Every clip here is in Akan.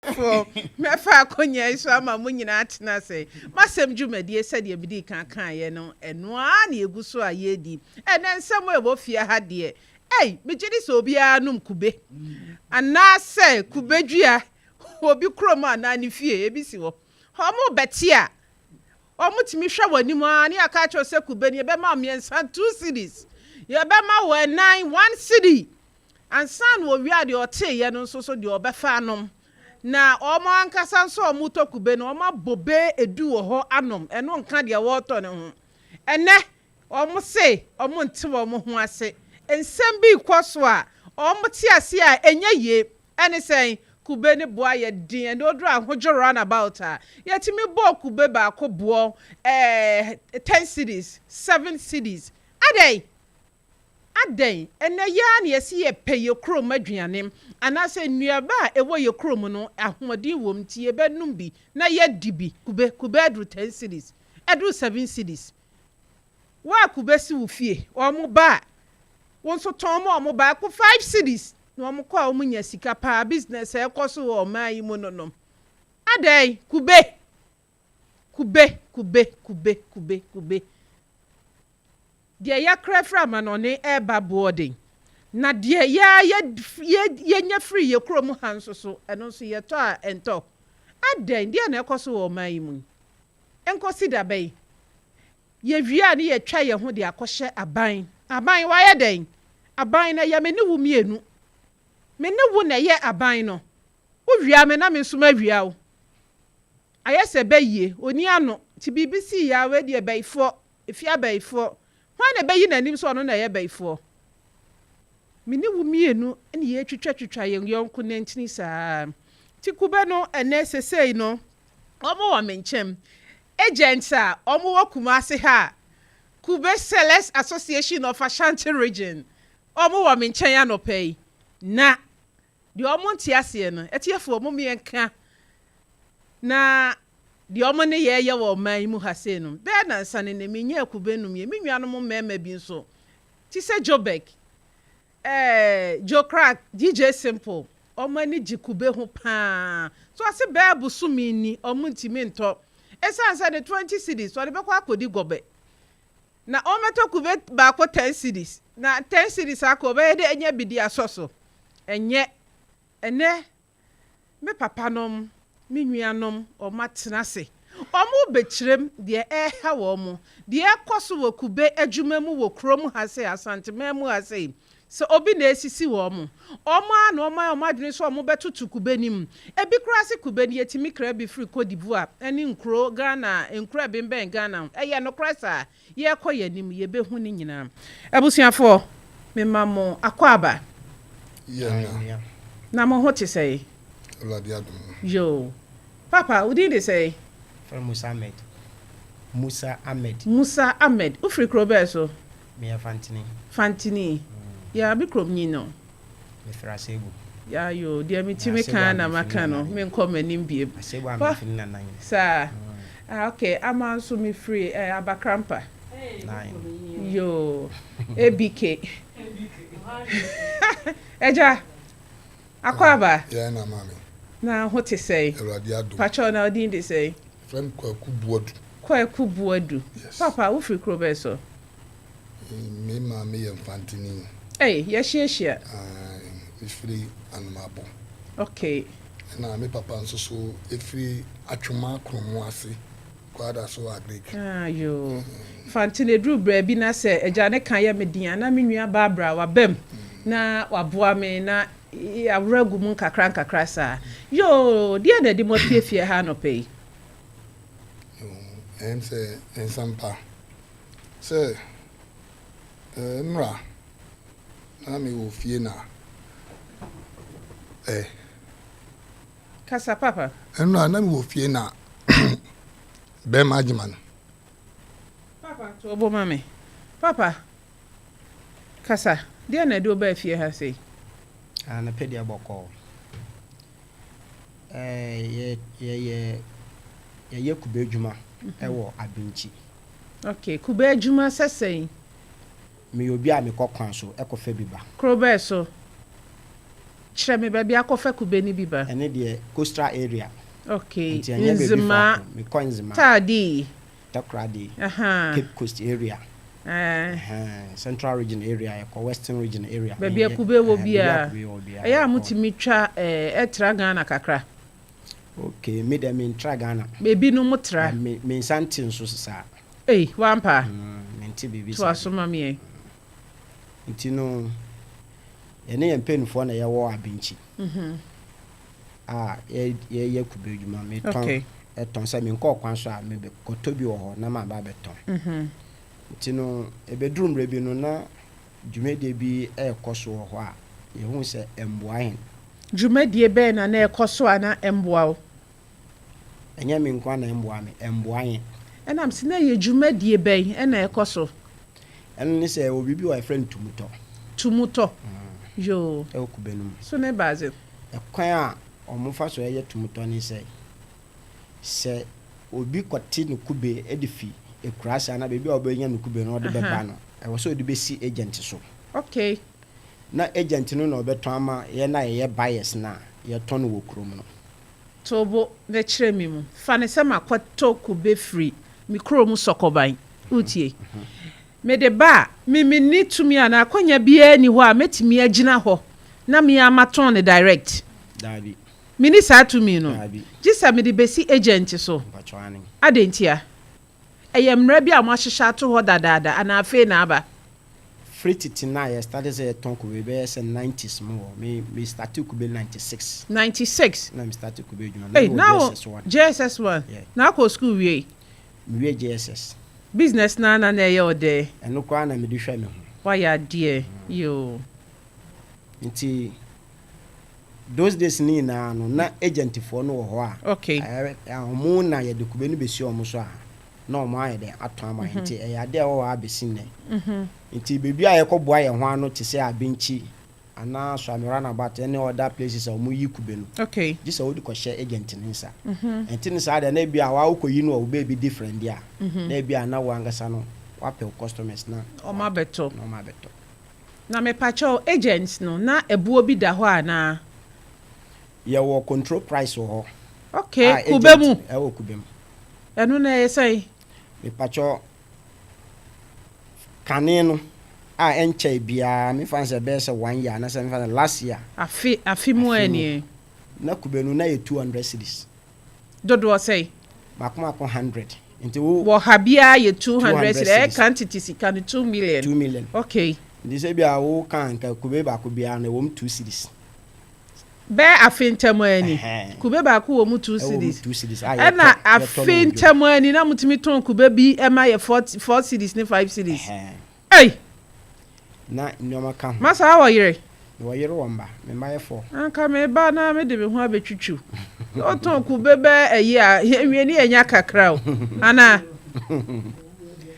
for me fa konya so ama mo nyina atena se masem dwumadie se de bidi kan ye no eno a na egu so a ye di enen nsem e bo fie ha de me gidi so obi anum kube ana se kubedua obi krom ana ne fie ebi si ho mo beti a omutimi hwa wani mu ani aka cho se kube ne be ma miensa 2 cities ye be ma wo 9 1 city ansan wo wi ade ote ye no so de obefa anom na omo ankasa nso omuto kube no omo bobe edu wo ho anom eno nka de wo to ne ho ene omo se omo nte wo mo ho ase ensem bi kwaso a omo ti ase a enye ye ene sen kube ne boa ye din and odro ahojo run about a yetimi bo kube ba ko bo 10 cities 7 cities adey ene ya na yesi ye peye krom aduanem anase nnuaba ewo ye krom no ahomodin wom ti ye benum bi na ye dibi kube adru 10 cities adru 7 cities wa kube si wo fie omo ba wonso ton mo ba ko 5 cities no omo kwa omo nya sika pa business e koso wo man yi mononom adey kube dia ya krafra manone eba boarding na dia ya nya free ye krom hanso so eno so ye to a ento adey dia na ekoso wo man yi mu enkosi da bai ye wia ne ye twa ye ho de akohye aban wa ye den aban na ya meni wu mienu meni wu na ye aban no wo wia me na me nsuma wia wo ayese bayie oni ano ti BBC ya we de bayfo efia bayfo hwan na bayi nanim so no na ye bayfo meni wu mienu ne ye twetwa ye yonko na ntini saa ti kube no ene sesei no omo wa menchem agents a omo wa Kumasi ha Kube Sellers Association of Ashanti Region omo wa menchem ya no pay na di omo ntiase no etiefo omo mienka na di omo ne ye wo man mu hase no be na nsane ne menye kube num ye mennuanom mema bi nso ti se Jobek Joe Crack DJ Simple omo ni jikube ho pa so ase be busumi ni omo ntimi nto esansa de 20 cities so de be kwa akodi gobe na ometo kube ba ko 10 cities na 10 cities akobe de enye bidi asoso enye ene me papa nom me nuanom o matenase omo bekirem de ha wo mo de ekoso wo kube adwuma mu wo krom hase asante memu hase so obi na esisi wo mo omo ana omo adwene so omo betutu kube nim ebi krase kube ni yetimi kra bi free Cote d'Ivoire eni nkro Ghana nkra bemben Ghana eye no krasa ye koye nim ye behu ni nyina abusuafo me mamo akwaba yeah na mo hote say yo papa udi dey say from Musa Ahmed u free krobe so me Fantini ya bi krom nyi no me frasebu ya yo dia mi timi kan na maka no me nkom anim biem asebu am fin na nan sa okay ama so me free abakrampa yo ABK eja akwaba ya na mami na what is say pacho na odin dey say friend Kwaku Buadu yes. Papa wo free krobe so me mami ye Fantini ye share free animabo okay na me papa nso so free atwuma kromo ase kwada so agric yo Fantini dru bra bi na se eja ne kan ye medin na me nua Barbara wa bem na waboa me na awragu mun kakra sa yo dia na di mo fie ha no pay say ensampa say nra na me wo fie na kasa papa nra na me wo fie na be majiman papa to obo mame papa kasa dia na do ba fie ha sei ana pedia boko ye kube adwuma ewo abinchi okay kube adwuma sesei me obi a me kokwan so ekofa biba krobe so kyerɛ me baabi akɔfa kube ni bi ba ɛne deɛ coastal area okay nti ɛnyɛ baabi nzima faako mekɔ nzima taadi takoradi aha Cape Coast area eh Central region area yɛkɔ Western region area baabi akube wɔ bia ɛyɛ a mutimi twa ɛtra Ghana kakra okay me dem in tra Ghana baabi no mutra me nsanti nso saa wampa me nti bibi to asoma me nti no ene yɛ mpenfo na yɛwɔ abinkyi yɛ kube adwuma me ton ɛtɔn sɛ me nkɔ kwan so a me kɔtɔ bi wɔ hɔ na ma ba bɛtɔn nti no ebedrum rebi no na dwumadie bi ɛkɔ so wɔ hɔ a yɛhu sɛ ɛmboa hen dwumadie bɛn na ɛkɔ so ana ɛmboa wo ɛnyɛ me nkwa na ɛmboa me ɛmboa hen ɛnam sɛ na yɛ dwumadie bɛn ɛna ɛkɔ so ɛno ne sɛ obi bi wɔ friend tumutɔ yo ɛwɔ kube no mu so ne baaze ɛkwan a ɔmo fa so ɛyɛ tumutɔ ne sɛ obi kɔte no kube edifi ekurasa na bebi a ɔbɛnya no kube no ɔde bɛba no ɛwɔ sɛ ɔde bɛsi agent so okay na agent no na ɔbɛtɔn ama yɛ na yɛ buyers na yɛtɔn no wɔ kurom no tobo ne kyerɛ me mu fa ne sɛ makɔtɔ kube free me kurom sɔkɔban utie me de ba me ni tumi ana akonya bia ni hɔ a metimi agyina hɔ na me amaton ne direct dabi me ni saa tumi no dabi gisa me de besi agent so mpatwani adentia ɛyɛ mmara bi a mo ahyehyɛ ato hɔ dadaada ana afei na aba free titi na yɛ started sɛ yɛtɔn kube bɛyɛ sɛ 90s mu wɔ me started kube 96 na me started kube adwuma hey now JSS1 na akɔ school wie JSS business na ɛyɛ ɔdɛ ɛno kwa na me de hwɛ me ho why adie yo nti those days ni na no na agent for no wɔ hɔ a okay ɔmo na yɛ de kube no besi ɔmo so a na ɔmo ayɛ de atɔn ama nti ɛyɛ ade a wɔwɔ abesi nnɛ nti beebi a yɛkɔboa yɛn ho ano te sɛ abinkyi ana swamira na bat any other places a ɔmo yi kube no okay gye sɛ wodi kɔhyɛ agent ne nsa nti ne saa de na bi a wɔakɔyi no a wobɛbi different dia na bi a na wɔangasa no wapɛ customers na ɔmo abɛtɔ na me pacho agents no na ebuo bi da hɔ ana yɛwɔ control price wɔ hɔ okay kube mu ɛwɔ kube mu ɛno na yɛ sɛ me pacho kane no a enche bia me fan se be se 1 year na se me fan last year afi mu ani na kube no na ye 200 cedis dodo say makoma ko 100 nti wo habia ye 200 cedis quantity sika 2 million okay ndi se bia wo kan ka kube ba ko bia na wo 2 cedis be afintamu ani kube ba ko wo mu 2 cedis na afintamu ani na mutimi ton kube bi e ma ye 4 cedis ne 5 cedis hey na nyoma ka masa awo yire wo yire womba me ma ye 4 anka me ba na me de me ho abetwitwu o ton kube be eyi a enwie ni enya kakra o ana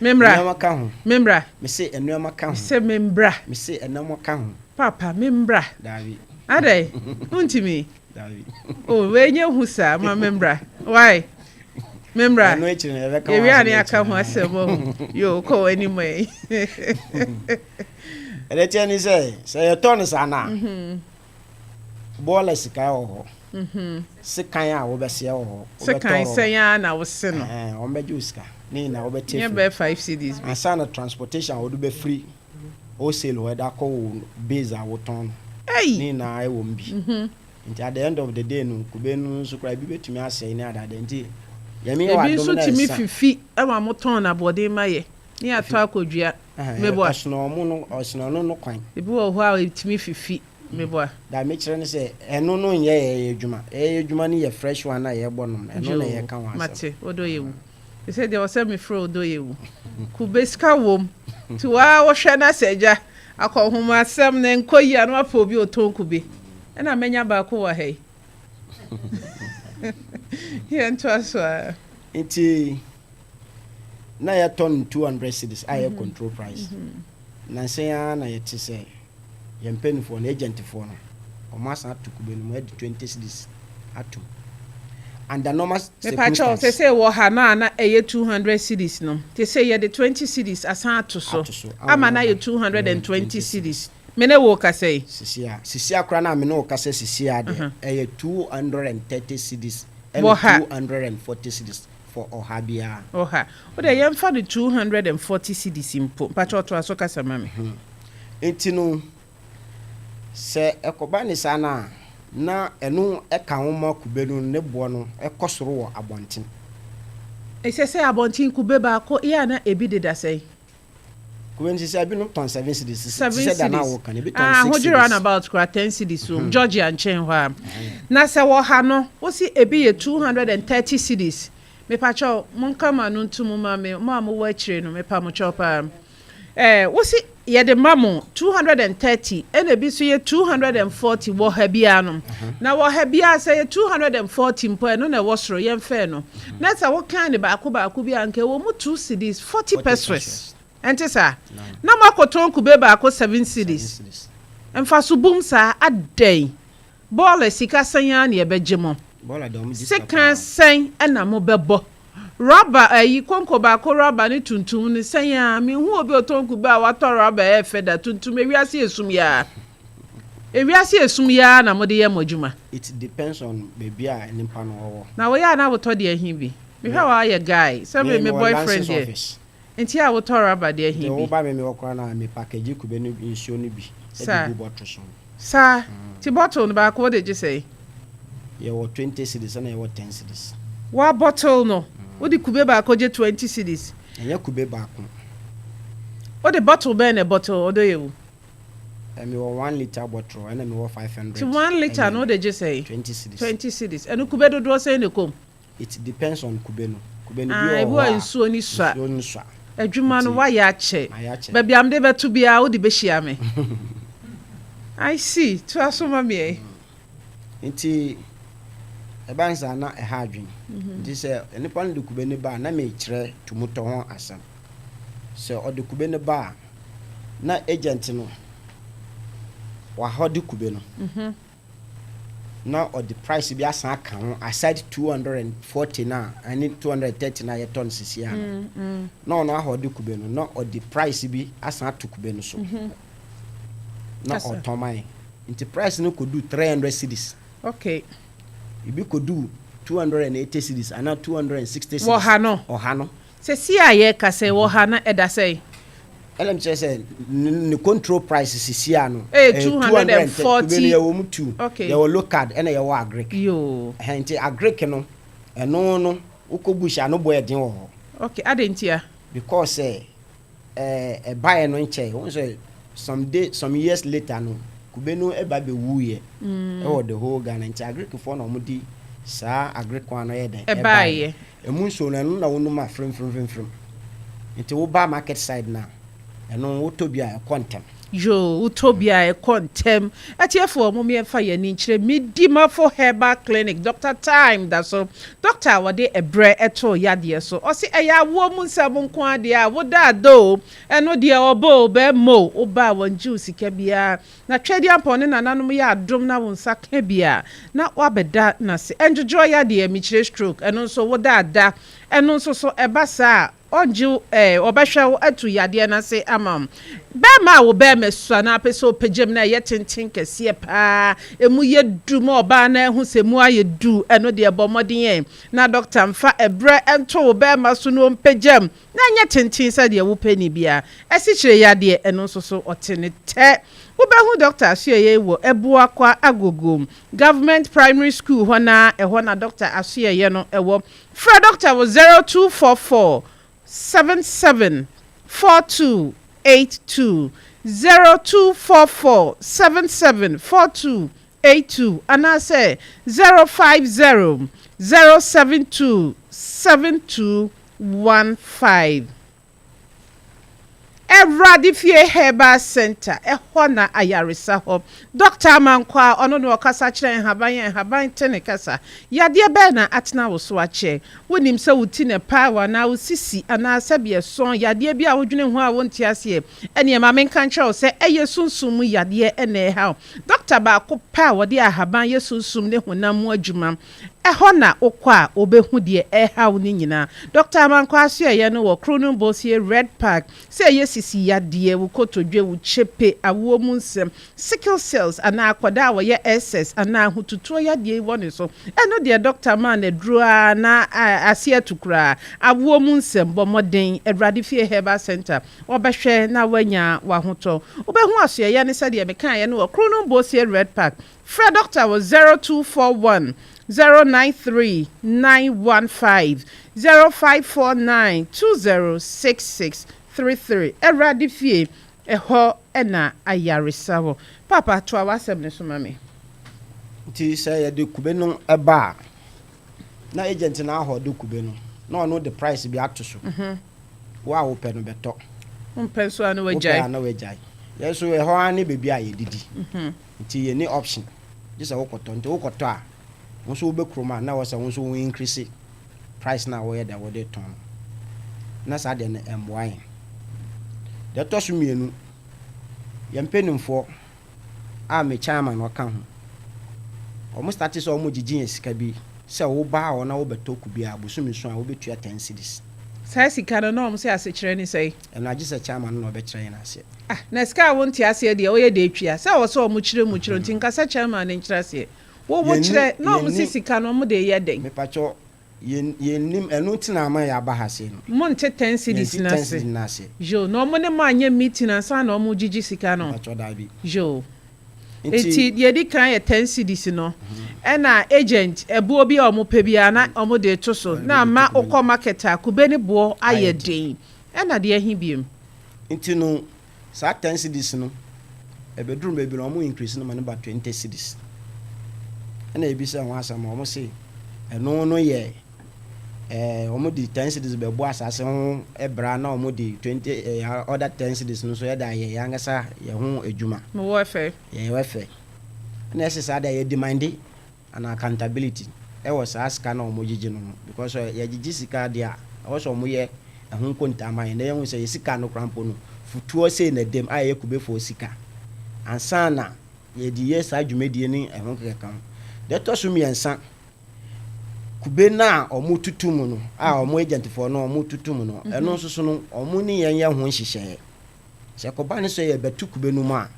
memra nyoma ka ho memra me se enoma ka ho se memra me se enoma ka ho papa memra davi ade untimi davi o we nye husa ma memra why memra no echi na ebe ka ewi ani aka ho asemo yo ko anyway ele tie ni say ye ton sana bola sika ho sikan a wo be se ho sikan senya na wo se no o be juska ni na wo be tie free be 5 cedis and sana transportation wo do be free wholesale we da ko base a wo ton ni na e wo mbi nti at the end of the day no kube no so kra bi betumi asɛ ni adade nti yemi wa ebi so timi fifi e ma mo ton na bode maye ni ato akodua mebo asno mu no osno no kwan ebi wo ho a timi fifi mebo da me kire ne sɛ eno no nyɛ edwuma ni yɛ fresh one na yɛ bɔ no eno na yɛ ka wa mate odo yewu e say dey was me fro odo yewu kube ska wom ti wa wo hwɛ na seja akɔhoma asɛm na nkoyi anu afa obi oton kube ɛna menya ba ko wa hei here into us nti na ya ton 200 cedis a yɛ control price na sɛn na yɛ te sɛ yɛ mpanifo na agent fo no o ma sa to kube no mo 20 cedis atum and the normal circumstance they say wo ha na ɛyɛ 200 cedis no they say yɛ the 20 cedis asan ato so ama na yɛ 220 cedis mene wo ka say sisia kra na me no ka say sisia de 230 cedis and 240 cedis for ohabia oha o de yem fa the 240 cedis impo pa to aso ka sama me enti no se ekoba ni sana na enu eka homa kubenu ne bo no ekosoro wo abonten se abonten kube ba ko ya na ebi de da say When she said, "No, 7 cities." 7 cities. Hold on about 10 cities. Georgia and Chenwa. Na se wo ha no, wo si ebi ye 230 cities. Me pa cho, mon kama no ntumu ma me, ma mo wa chire no me pa mo cho pa. Wo si ye de mamo 230, and ebi so ye 240 wo ha bia no. Na wo ha bia say 240 mpo no na wo soro ye mfe no. Na sa wo kan de ba ko bia nke wo mu 2 cities 40 pesos. Enti sa na makoton kube ba ko 7 cities emfa so boom sa adai ball sika sanya na ebegemo ball da mu sika sen na mo bebo rubber ayi konko ba ko rubber ni tuntum ni sanya mi hu obi oton kube a wato rubber e feda tuntum ewiase esum ya na mo de ye modjuma. It depends on baby a nimpa no wo na wo ya na wo to de ahin bi me hwa wa ye guy say me boyfriend there enti a wo tora ba de ahin bi wo ba me okra na me package kube no insure no bi e bi bottle so sa ti bottle no ba ko de je say ye wo 20 cedis na ye wo 10 cedis wa bottle no wo di kube ba ko je 20 cedis ye kube ba ko wo de bottle be na bottle odo ye wo me wo 1 liter bottle and me wo 500 ti 1 liter no de je say 20 cedis 20 cedis enu kube do say ne kom it depends on kube no bi o nsuo ni swa adwuma no wa ya che ba bia am de betu bia wo de be hia me I see to asoma me nti ebansa na ha adwen nti se enipa no de kube ne ba na me kire tumuto ho asam se o de kube ne ba na agent no wa hodi kube no na or the price be asan aka ho aside 240 na and 230 na ye ton sisi ano no ahodi kube no na or the price be asan to kube no so na otomai into price no could do 300 cedis okay ibi could do 280 cedis and 260 cedis wo ha no se si aye ka se wo ha na eda say LM say the control price is here no 240 you wo mutu okay you look at and you agric yo henti agric no no ukobusha no boy den wo okay adentia because buy no nche won say some years later no kubenu eba be wuye the whole Ghana nche agric for no mudi sa agric one no ye den e buy emu so na no na wonu ma frem nti wo ba market side na eno utobia kontem yo utobia kontem atiefo mo me fa ya ni nkire midima for herbal clinic Dr. Time that so doctor wode ebre eto yade so o se eya wo mu nsam nko ade a wo da do eno de obo be mo oba won juice ka bia na twedi ampone nananom ya adom na won saka bia na wabeda na se enjoy yade mi kire stroke eno so wo da eno so eba sa onju obehwe atu yade na se amam be ma wo be mesua na peso pegem na ye tenten kese pa emu ye du mo oba na hu se mu aye du eno de bomoden na doctor mfa ebre ento wo be ma so no pegem na nye tenten se de wo pani bia esi kire yade eno so otene te Ubehu doctor asye wo ebua kwa agogom government primary school hona doctor asye no ewo fra doctor was 0244 77 4282 0244 77 4282 and I say 050 072 7215 Radifie Herbal Center ehona ayaresa ho Dr. Mankwa ono no kasa kire haban tene kasa yade be na atena wo so ache wonim se wuti ne power na wo sisi ana sabie son yade bi a wodwene ho a wonti ase ene ma menka nkyerɛ wo se eye sunsum yade ene ha doctor ba ko pa wode ahaban yesusum ne honam mu adwuma ɛhɔ na okɔ a obehu de ɛhaw ne nyina Dr. Amanko aso ye no wɔ Krono Bosie Red Park sɛ yesisi yade wo kotodwe wo chepe awo mu nsɛm sickle cells ana akoda wɔ ye SS ana hututuo yade wɔ ne so ɛno de Dr. Man aduro na ase atukura awo mu nsɛm bɔ moden Awurade fie Herbal Center wɔbɛhwɛ na wanya wahotɔ obehu aso ye ne sɛ de meka ye no wɔ Krono Bosie Red Park Fred Doctor was 0241 093 915 0549 2066 33 Eradi fie eho ena ayaresa wo papa to awasem ne so mame nti say ya de kube no eba na agent na ho de kube no na ono the price bi atoso wa wo pe no beto mpen so anu wajai na wajai yeso eho ani bebi a yedidi nti ye ni option just a wokoto nti wokoto a wonso be kroma na wasa wonso won increase price na wo ye da wo de ton na sa de na emboan de to so mienu ye mpenimfo a me chairman waka ho o mo start so o mo gigin esika bi se wo ba o na wo beto ku bi a bosumi so a wo betua 10 cedis sai sika no no mo se ase kire ni sai na agise chairman no be kire na ase na sika won ti ase de o ye de atwa se wo so o mo kire nti nka sa chairman ni kire ase wo kire no mo se sika no mo de ye den me pacho ye nim enu tina ma ya ba ha se no mo nte 10 cedis na se jo no mo ne ma anya meeting ansa na o mo gigi sika no pacho da bi jo enti ye di kan ye 10 cedis no ena agent ebuo bi a omo pe bia na omo de to so na ma okọ market a kube ni bo aye den ena de ahi biem enti no sa 10 cedis no ebedrum be bi no omo increase no ma no ba 20 cedis ena ebi se won asama omo se eno no ye omo di 10 cedis be bo asase ho ebra na omo di 20 other 10 cedis no so ye da ye yangasa ye ho adwuma mo wo fe ye wo fe na ese sa da ye demand and accountability e was ask na omo gigi no because ye gigi sika dia also omo ye ehun kontama ye na ye hu se sika no krampo no futuo se na dem aye kube fo sika ansana ye di ye sa dwumedie ni ehun kekan de to so miensa kube na omo tutum no a omo agent for no omo tutum no eno so no omo ni ye ho nhihye se ko ba ne so ye betu kube no mu a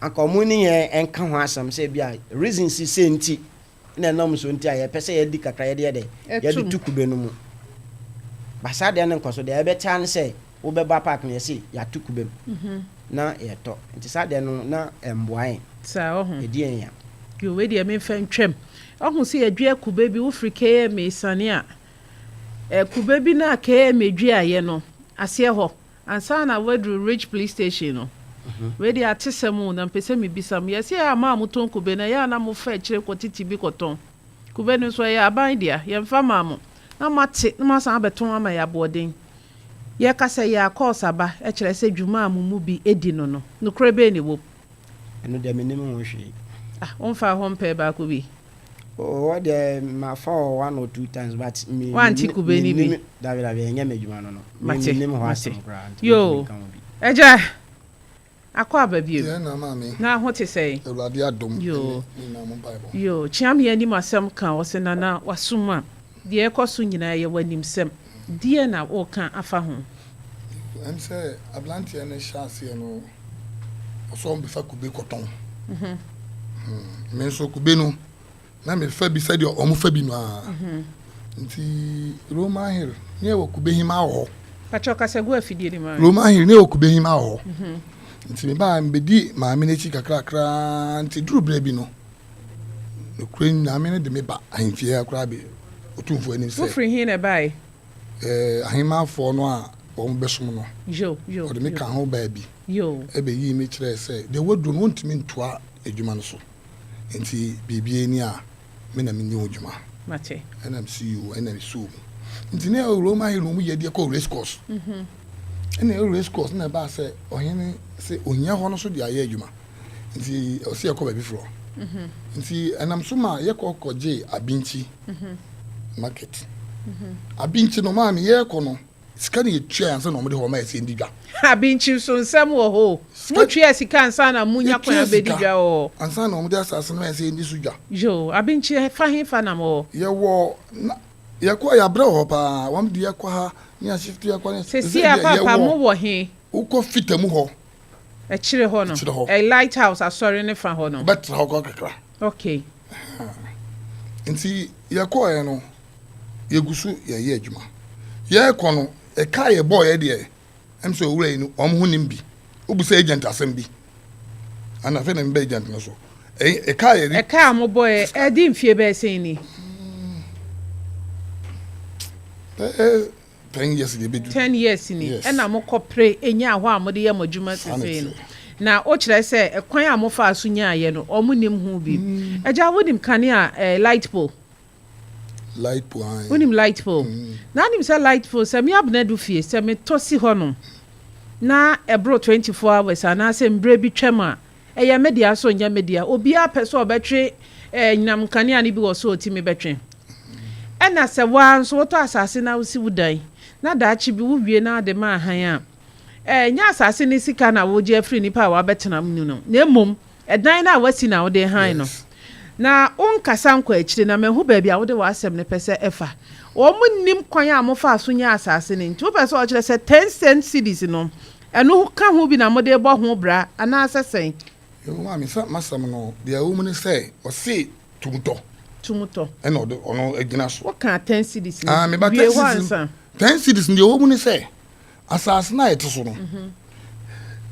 aka omo ni ye enka ho asam se bia reason si se nti na nam so nti a ye pese ye di kakra ye de ye di tukube no mu basa de na nkoso de ye beta ne se wo be ba park ne se ya tukube na ye to nti sa de no na emboan sa ho e di en ya yo we de me fan twem ohun se adua kube bi wo frike me sane a kube bi na ka me dua ye no ase ho ansa na wadru Ridge police station no we dey atesemu na mpese me bisam yesi ya ma muton kube na ya na mo fa kire kwotiti bi koton kube no so ya aban dia ye mfa ma mo na mate na masan abeton ama ya boden ye kasa ya course aba e kire se dwuma amumu bi edi no no kure be ni wo eno de me nim ho hwe on fa home pay ba ko bi what the my for 1 or 2 times but me one ti kube ni bi David enya me dwuma no no me nim ho asem kra yo eja akwa babie ye na mami na ho te sei Awurade adom yo na mo bible yo chiam ye ni masem kan wo se na wasuma de ekoso nyina ye wanim sem de na wo kan afa ho em say ablantie ne chance no oso mbe fa kube koton me so kube no na me fa bi se de omo fa bi no a nti Roman Hill ne wo kube hima ho pacho segu afidie ni ma Roman Hill ne wo kube hima ho nti me ba mbedi ma me ne chi kakra nti duru bre bi no kure na me ne de me ba ahimfie akra bi otumfo ani se free hin e bai ahima fo no a omo besom no yo o de me kan ho ba bi yo ebe yi me kire se de wodu no ntimi ntoa adwuma no so nti bibie ni a me na me nyi adwuma mate and I'm CEO and I'm so nti na Roma Hill no mu ye de ko race course na race course na ba se ohene se onya ho no so de aye adwuma nti o se ko ba bi fro nti anam so ma ye ko je abinchi market abinchi no ma me ye ko no sika ni twa ansa na omde ho ma ese ndidwa abi nchi so nsem wo ho mu twa sika ansa na munya kwan abedidwa o ansa na omde asase na ese ndi sudwa jo abi nchi fa na mo ye wo ye kwa ya bra ho pa wam di ye kwa ha ni a shift ye kwa se si papa mo wo he uko fitamu ho e chire ho no a lighthouse asori ne fa ho no bet ho ko kakra okay nti ye kwa ye no ye gusu ye adwuma ye kwa no e ka ye boy ye de em so owura inu omho nim bi obusa agent asem bi ana fe na mbe agent no so e ka ye e ka mo boy e di mfie be sen ni 10 years de bedu 10 years ni e na mo kopre enya ho amode ye modwuma sese no na o kire se ekwan a mo fa aso nya ye no omo nim hu bi eja wodim kane a light pole wonim light pole na nim se light pole se me abna du fie se me tosi ho no na ebro 24 hours ana se mbre bi twem a eye media so nya media obi a pese obetwe nyam kane ani bi wo so otimi betwe ena se wan so to asase na usi wudan na daachi bi wuwie na de ma han a nya asase ni sika na wo je afri nipa wa betena mu no na emom edan na wasi na wo de han no na onkasa nkwa akire na mehu ba bia wo de wasem ne pese efa o mu nim kwan a mo fa so nya asase ni nti wo pese o kire se 10 cent cedis no eno ka ho bi na mo de bo ho bra ana asesen yo ma mi sa masam no de a wo mu ne se o se tumuto eno ono agina so wo ka 10 cedis ni me ba 10 cedis ndi wo mu ne se asase na yete so no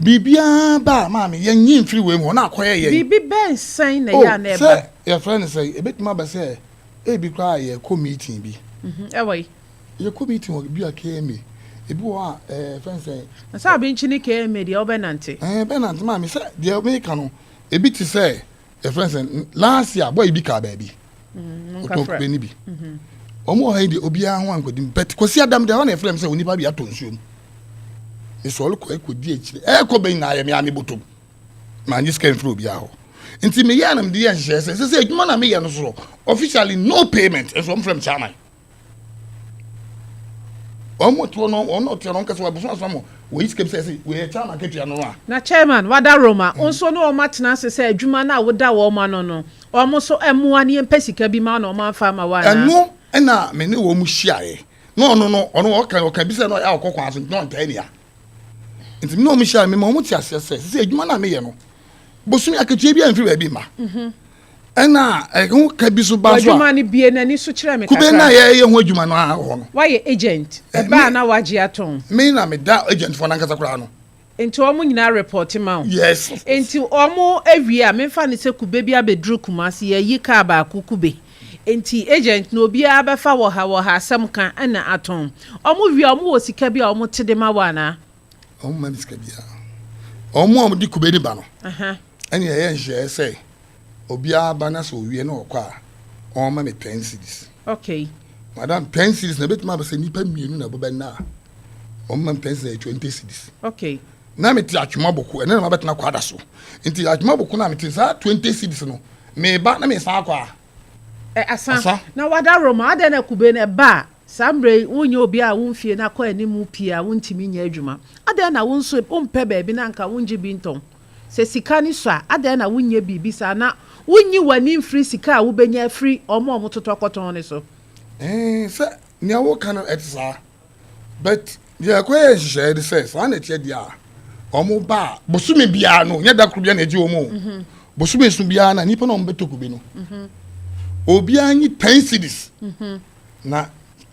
bibia ba ma me yenyi mfiri we mu na akoye ye bibi ben san na ya na eba your friend say ebetima ba say e bi kwa ye committee bi wai ye committee wo bi akeme ebi wo friend say na sa bi nchi ni keme dia obenante benante ma me say dia me ka no ebi ti say your friend say last year boy bi ka ba bi nka fra ni bi omo ha di obi a ho ankodi bet kosi adam de ho na friend say onipa bi ato nsuom isol ko ekodi akire ko ben na ye me ame botom ma nyi scan through bi a ho nti me yanam di yanhye se adwuma na me ye no so officially no payment and from chairman omo no ono to no nkase wa buso asamo we iske se we chairman ketua no a na chairman wada roma onso no o matena se adwuma na woda wo ma no omo so emua ne empesika bi ma na o ma fa ma wa na eno na me ne wo mu hyiae no ono o ka bi se no ya okokwa aso no ntani a nti me no mu hyiae me ma omo ti ase se adwuma na me ye no bosumi akatua bi amfiri ba bi ma ena ho ka bi so ba so adwuma ne bie na ni so kire me kakra kube na ye ho adwuma no a ho no why agent e ba na waje aton me na me da agent for na nkasa kura no enti omo nyina report ma yes enti omo awie a me fa ne se kube bi abedru kumasi ye yi ka ba kube enti agent no bi abefa wo ha asem kan na aton omo wi omo wo sika bi a omo tede ma wana omo ma sika bi a omo di kube ni ba no ene ye nhye say obi abana so wie na okwa o ma me 10 cedis okay madam 10 cedis na betima ba se nipa mienu na boba na o ma 10 cedis 20 cedis okay na me ti atwuma boku ene na ma betena kwada so nti atwuma boku na me ti sa 20 cedis no me ba na me sa akwa asa na wada roma ada na kube na ba sambre wonye obi a wonfie na kwa animu pia wontimi nya adwuma ada na wonso ompe ba bi na nka wonje bi nton se sika ni so ada na wonye bibi sa na wonyi wani mfiri sika a wobenya free omo totokoton ne so se ni awo kana etsa but ya kwa hye de se sa na tie dia omo ba bosumi bia no nya da kru bia na eji omo bosumi su bia na nipa no mbeto kubi no obi anyi 10 cedis na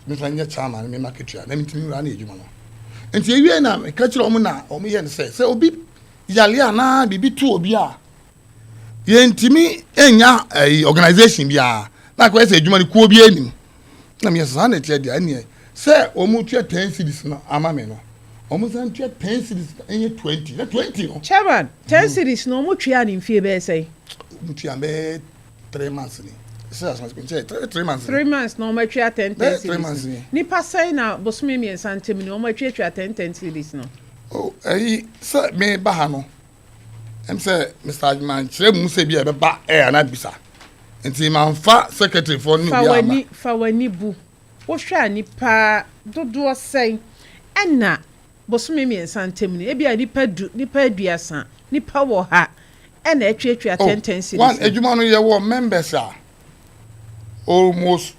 mfanya chama me marketia na mitimi ra na ejuma no enti ewie na me ka kire omo na omo ye ne se obi yale ana bibi tu obi a ye ntimi enya organization bia na kwa se ejuma ni ku obi anim na me sa na tie dia ne se omo tua 10 cedis na ama me no omo san tua 10 cedis enye 20 na 20 no chairman 10 cedis no omo tua ni mfie be sei omo tua be 3 months ni se as mas kunche 3 months 3 months no omo tua 10 cedis ni pasai na bosumi mi santem ni omo tua 10 cedis no oh se me ba ha no em se Mr. Ajman kire mu se bia be ba na bisa enti manfa secretary for ni bia ma fa wani bu wo hwa nipa dodo sei ɛna bosome miɛnsa ntam ni ebi a nipa aduasa nipa wɔ ha ɛna atwatwa 10 cities one adwuma no yɛ wɔ members a almost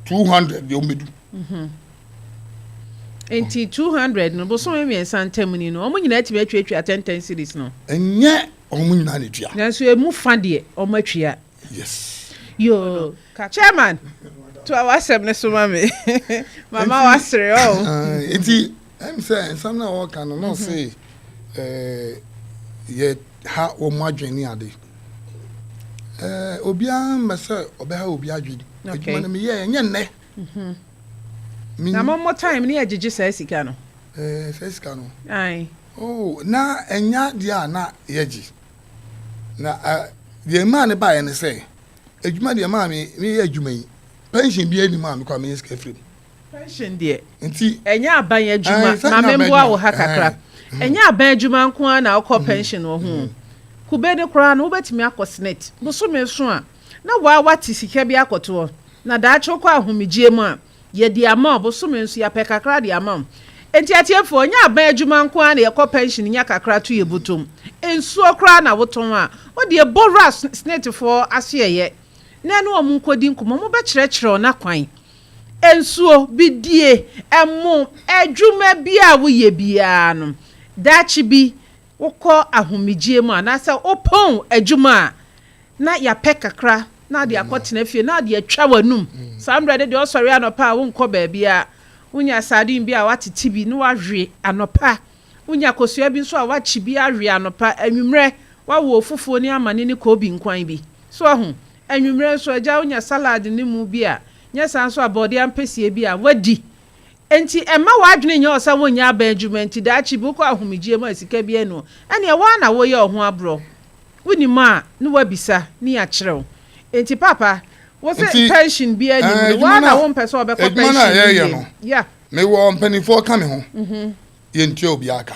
200 de omedu enti 200 no bosome miɛnsa ntam ni no ɔmo nyina atimi atwatwa 10 cities no ɛnyɛ ɔmo nyina ne tua nanso emu fa deɛ ɔmo atwa yes yo chairman to awasɛm ne so mame mama wasere o enti em say some na work and no say ye ha o mo adwene ade obia mese obeha obi adwene adwuma na me ye nye nne na mo time ni agege sa sika no sa sika no ai oh na enya dia na yeji na the man ba ye ne say adwuma de ma me ye adwuma yi pension bi ani ma me kwa me sika free pension de nti enya aban adwuma na membo a wo ha kakra enya aban adwuma nko a na akọ pension wo ho kube ne kora na wobetimi akọ boso me so a na wati sika bi akoto na daache kọ ahomigye mu a ye di ama boso me nso ya pe kakra di ama enti atiefo enya aban adwuma nko a na ye kọ pension nya kakra to ye butom ensuo kora na woton a wo de borra snate for aseyeye na no omu nkodi nkomo mo be kyerɛkyerɛ na kwan ensuo bidie emu adwuma bi a wo ye bia no dachi bi wokɔ ahomigye mu anasa opon adwuma na ya pɛ kakra na de akɔtena fie na de atwa wanum sambre de osɔre anopa a wonkɔ baabi a wonya sadin bi a watete bi no wahwe anopa wonya kosua bi nso a wachi bi ahwe anopa anwumrɛ wawo ofufuo ni amane ne ko bi nkwan bi so ho anwumrɛ nso agya wonya salad ne mu bi a nya sanso abode ampesie bi a wadi enti emma wadwene nya osa wonya aba adwuma enti daachi bu ko ahomigye ma sika bi eno ene wa na wo ye ho abro woni ma ne wabisa ni ya kyerɛw enti papa wo se pension bi ani wa na wo mpɛ so obekɔ pension ya me wo mpanifo ka me ho ye ntia obi aka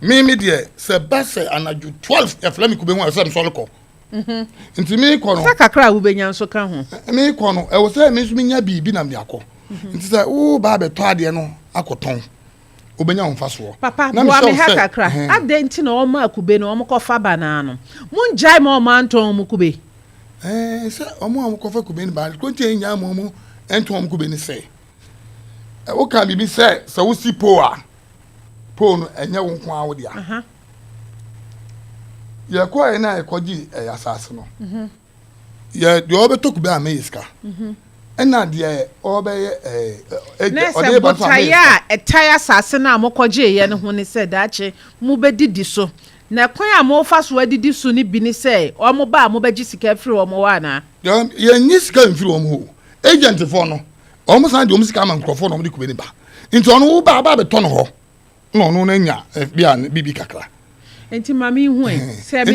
me de se base anaju 12 eflami kube ho asem so lekɔ nti me kɔ no sakakra wo benya nso ka ho me kɔ no e wo se me nso nya bibi na me akɔ nti sɛ wo ba beto ade no akɔtɔn obenya ho faso papa na me ha kakra adenti na o ma akube no o mo kɔfa bana no munjai ma o ma nton mo kube sɛ o mo kɔfa kube ni ba ko nti nya mo enton mo kube ni sɛ wo ka bibi sɛ wo si po no enye wo nko awo dia ye ko na e kɔgi asase no ye de obeto kube a me yiska ena de obeye ode ba fa ya etaya sase na amokɔgye ye ne ho ne sɛ daache mu bedidi so na kwan a mo fa so adidi so ne bi ne sɛ o mo ba mo begye sika firi o mo wa na ye nyi sika mfiri o mo ho agent for no o mo san de o mo sika ma nkrofo no mo de kube ni ba nti ono wo ba beto no ho no na nya bia bibi kakra enti mami hu sɛ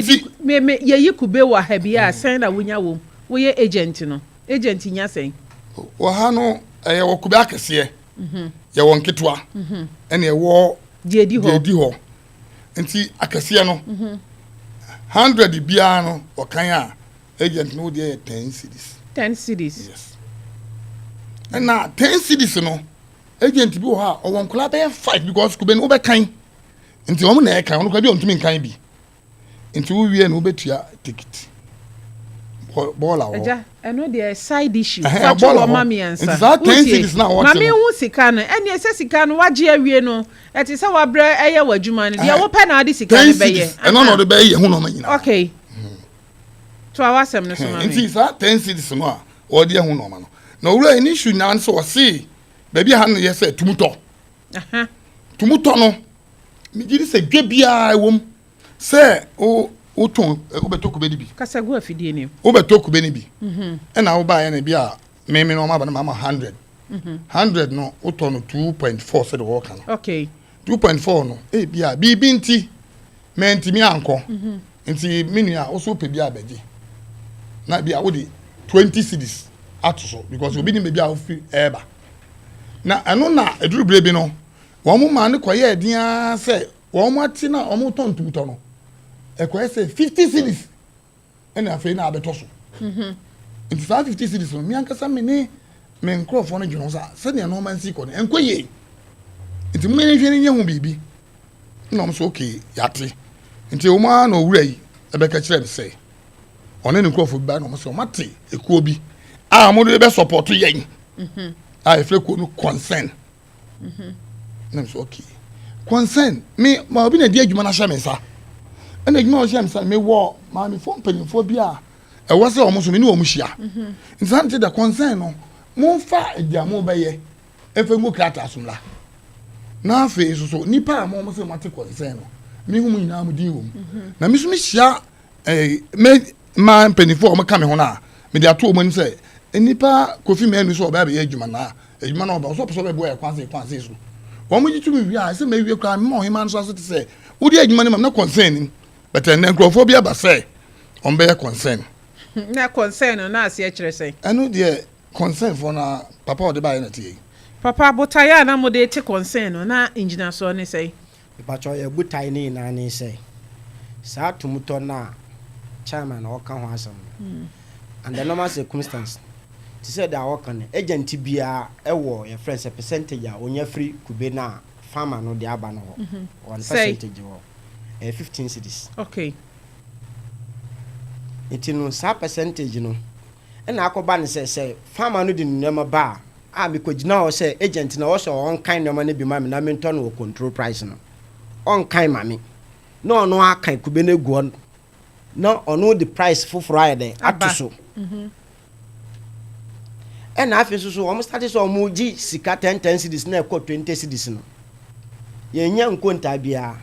me ye kube wa ha bia sɛn na wonya wo ye agent no agent nya sɛn wo ha no ye wo kube akese ye wo nketwa ene wo di ho nti akese no 100 bia no o kan a agent no de 10 cities yes na 10 cities no agent bi wo ha o won kula be 5 because kube no be kan nti wo na e kan no kwa bi o ntumi kan bi nti wo wie no betua ticket bola wo eja eno de side issue for your mommy answer nti that 10 cities na what mami hu sika no ene ese sika no wagye awie no eti se wabrɛ eye wadwuma no de wo pɛ na ade sika no bɛyɛ eno no de bɛyɛ hu no manyina okay to awasɛm no so mami nti sa 10 cities no a wo de hu no ma no na wura ni issue na nso wo se baabi ha no yɛ sɛ tumutɔ no mi gidi sɛ dwe bia wom sɛ o ton obeto kube ni bi kasagu afidie ni obeto kube ni bi na wo ba ya na bi a me no ma ba na mama 100 100 no o ton no 2.4 said wo kan okay 2.4 no bia bi nti me ntimi anko nti menu a wo so pe bia beje na bia wo di 20 cedis atoso because obi ni me bia wo fi eba na eno na edurubire bi no wo mo ma ne koye edian se wo mo ati na wo mo ton tumutɔ no ekwa say 50 cedis ena afei na abeto so nti 50 cedis no mi ankasa me ne me nkrofo no dweno sa se ne no man si ko no enkoye nti mo ne hwe ne hu bibi no so okay yate nti o ma na owura yi ebeka kire be say one ne krofo bi ba no so mate ekuo bi a mo de be support yen a efre ko no concern na so okay concern me ma obi na di adwuma na hye me nsa ena adwuma o hye me nsa me wo ma me fo mpanimfo bi a e wo se o mo so me ni o mo hia nti the concern no mo fa ediamo be ye efe mo krata asumla na fe so nipa mo se mate concern no me hu nyina mo din wo na me so me hia me ma mpanimfo o mo ka me ho na me de ato o mo ni se nipa kofi me anu so o ba be adwuma na adwuma na o ba so be bo e kwanse so wọ́n mú jíjú mi wí à ẹsẹ̀ mi wí kura mi mọ̀ ọ̀hìn máa ń sọ àti sẹ́ wọ́n di ẹ̀dwuma ni mà na concern ni bẹ̀tẹ̀ ẹ̀ nkurọ̀fọ́ bí abà sẹ́ ọ̀n bẹ́yẹ concern. na concern no na ase kyerɛ sɛn. ẹnu deɛ concern fɔ na papa ɔde báyìí na ti yẹ. papa botaeɛ a na mo de ti concern no na ngyinasoɔ ne sɛn. ìpàtɔ yɛ botaeɛ ne nyinaa ne sɛ saa tumutɔ na chairman na ɔka ho asɛm and the normal circumstance. Ti said that work agent bia ewo your friends a percentage a onya free kube na farmer no de aba no ho 1% ho 15 cedis. Okay. It no sa percentage no e na akoba ne say farmer no de nyama ba a me kogina ho say agent na wo so on kan nyama ne bi ma me na me nto no control price no on kan ma me no no akan kube na gu no ono the price foforo ayede atoso and after so almost started so muji sika 10 cedis na ekọ 20 cedis no ye nya nkonta bia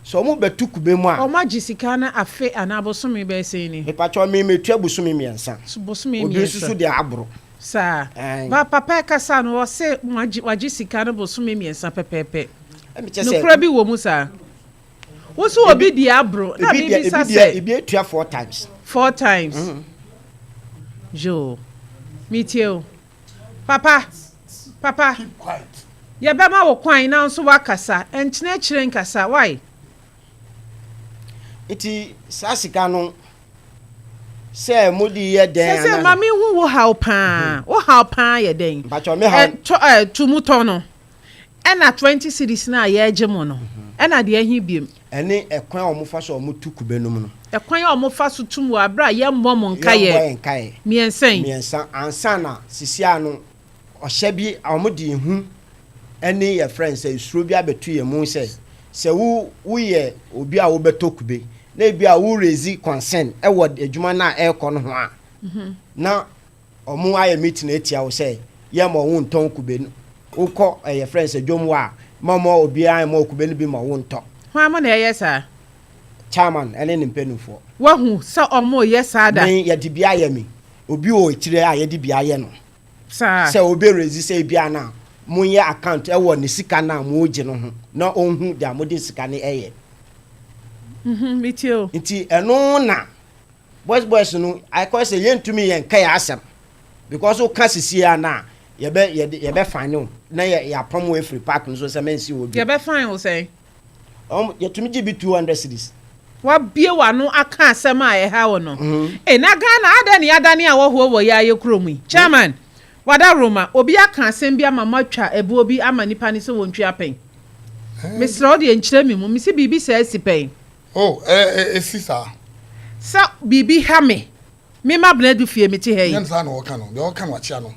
so mo betu kube mu a o ma ji sika na afe anabosome be sei ni me pacho me metu abusumi miensa bosome miensa obi susu de abro sa ba papa kasa no se waji sika na bosome miensa pepepe no kura bi wo mu sa wo so obi di abro na bi sa se ebi etua 4 times jo mitio Papa. Keep quiet. Ya be ma wo kwan na nso wakasa. Entene kire nkasa. Why? Iti sasika no se modi ye den. Se mami hu wo how pa. Wo how pa ye den. Bacho me how. Tumuto no. Ena 20 cedis na ye agemo no. Ena de ahi biem. Ene ekwan omofa so omotu kube no mu no. Ekwan omofa so tumu abra ye mmom nkaye. Miensan ansa na sisia no ohye bi amodi hu ene ye friends say suro bi abetu ye mu say se wo ye obi a wo betokube na bi a wo raise concern e wo adwuma na e ko no ho a na omo aye meeting etia wo say ye mo wo nton kube no wo ko ye friends adwom wa mama obi a mo kube no bi mo wo nton ho am na ye sa chairman ene ne mpenufo wa hu sa omo ye sa da ye di bia ye mi obi o kire a ye di bia ye no sa se obi rezi se bia na mo ye account e wo ne sika na mo oje no ho na onhu dia mo de sika ne eye mitio nti eno na boys no I call say ye ntumi ye nka ya asem because o ka sisia na ye be fine na ye apam we free park no so se mensi obi ye be fine o say ye tumi gi bi 200 cedis wa bie wa no aka asem a ye ha wo no na Ghana adani a wo ho wo ya ye kromu chairman wada Roma obi aka asem bia mama twa ebu obi ama nipa ni se wontwi apen Mr. Odi enkyere mi mu mi se bibi se asipen Sisa sa bibi ha me ma bladu fie mi ti he yan sa na wo kan no de wo kan wa chia no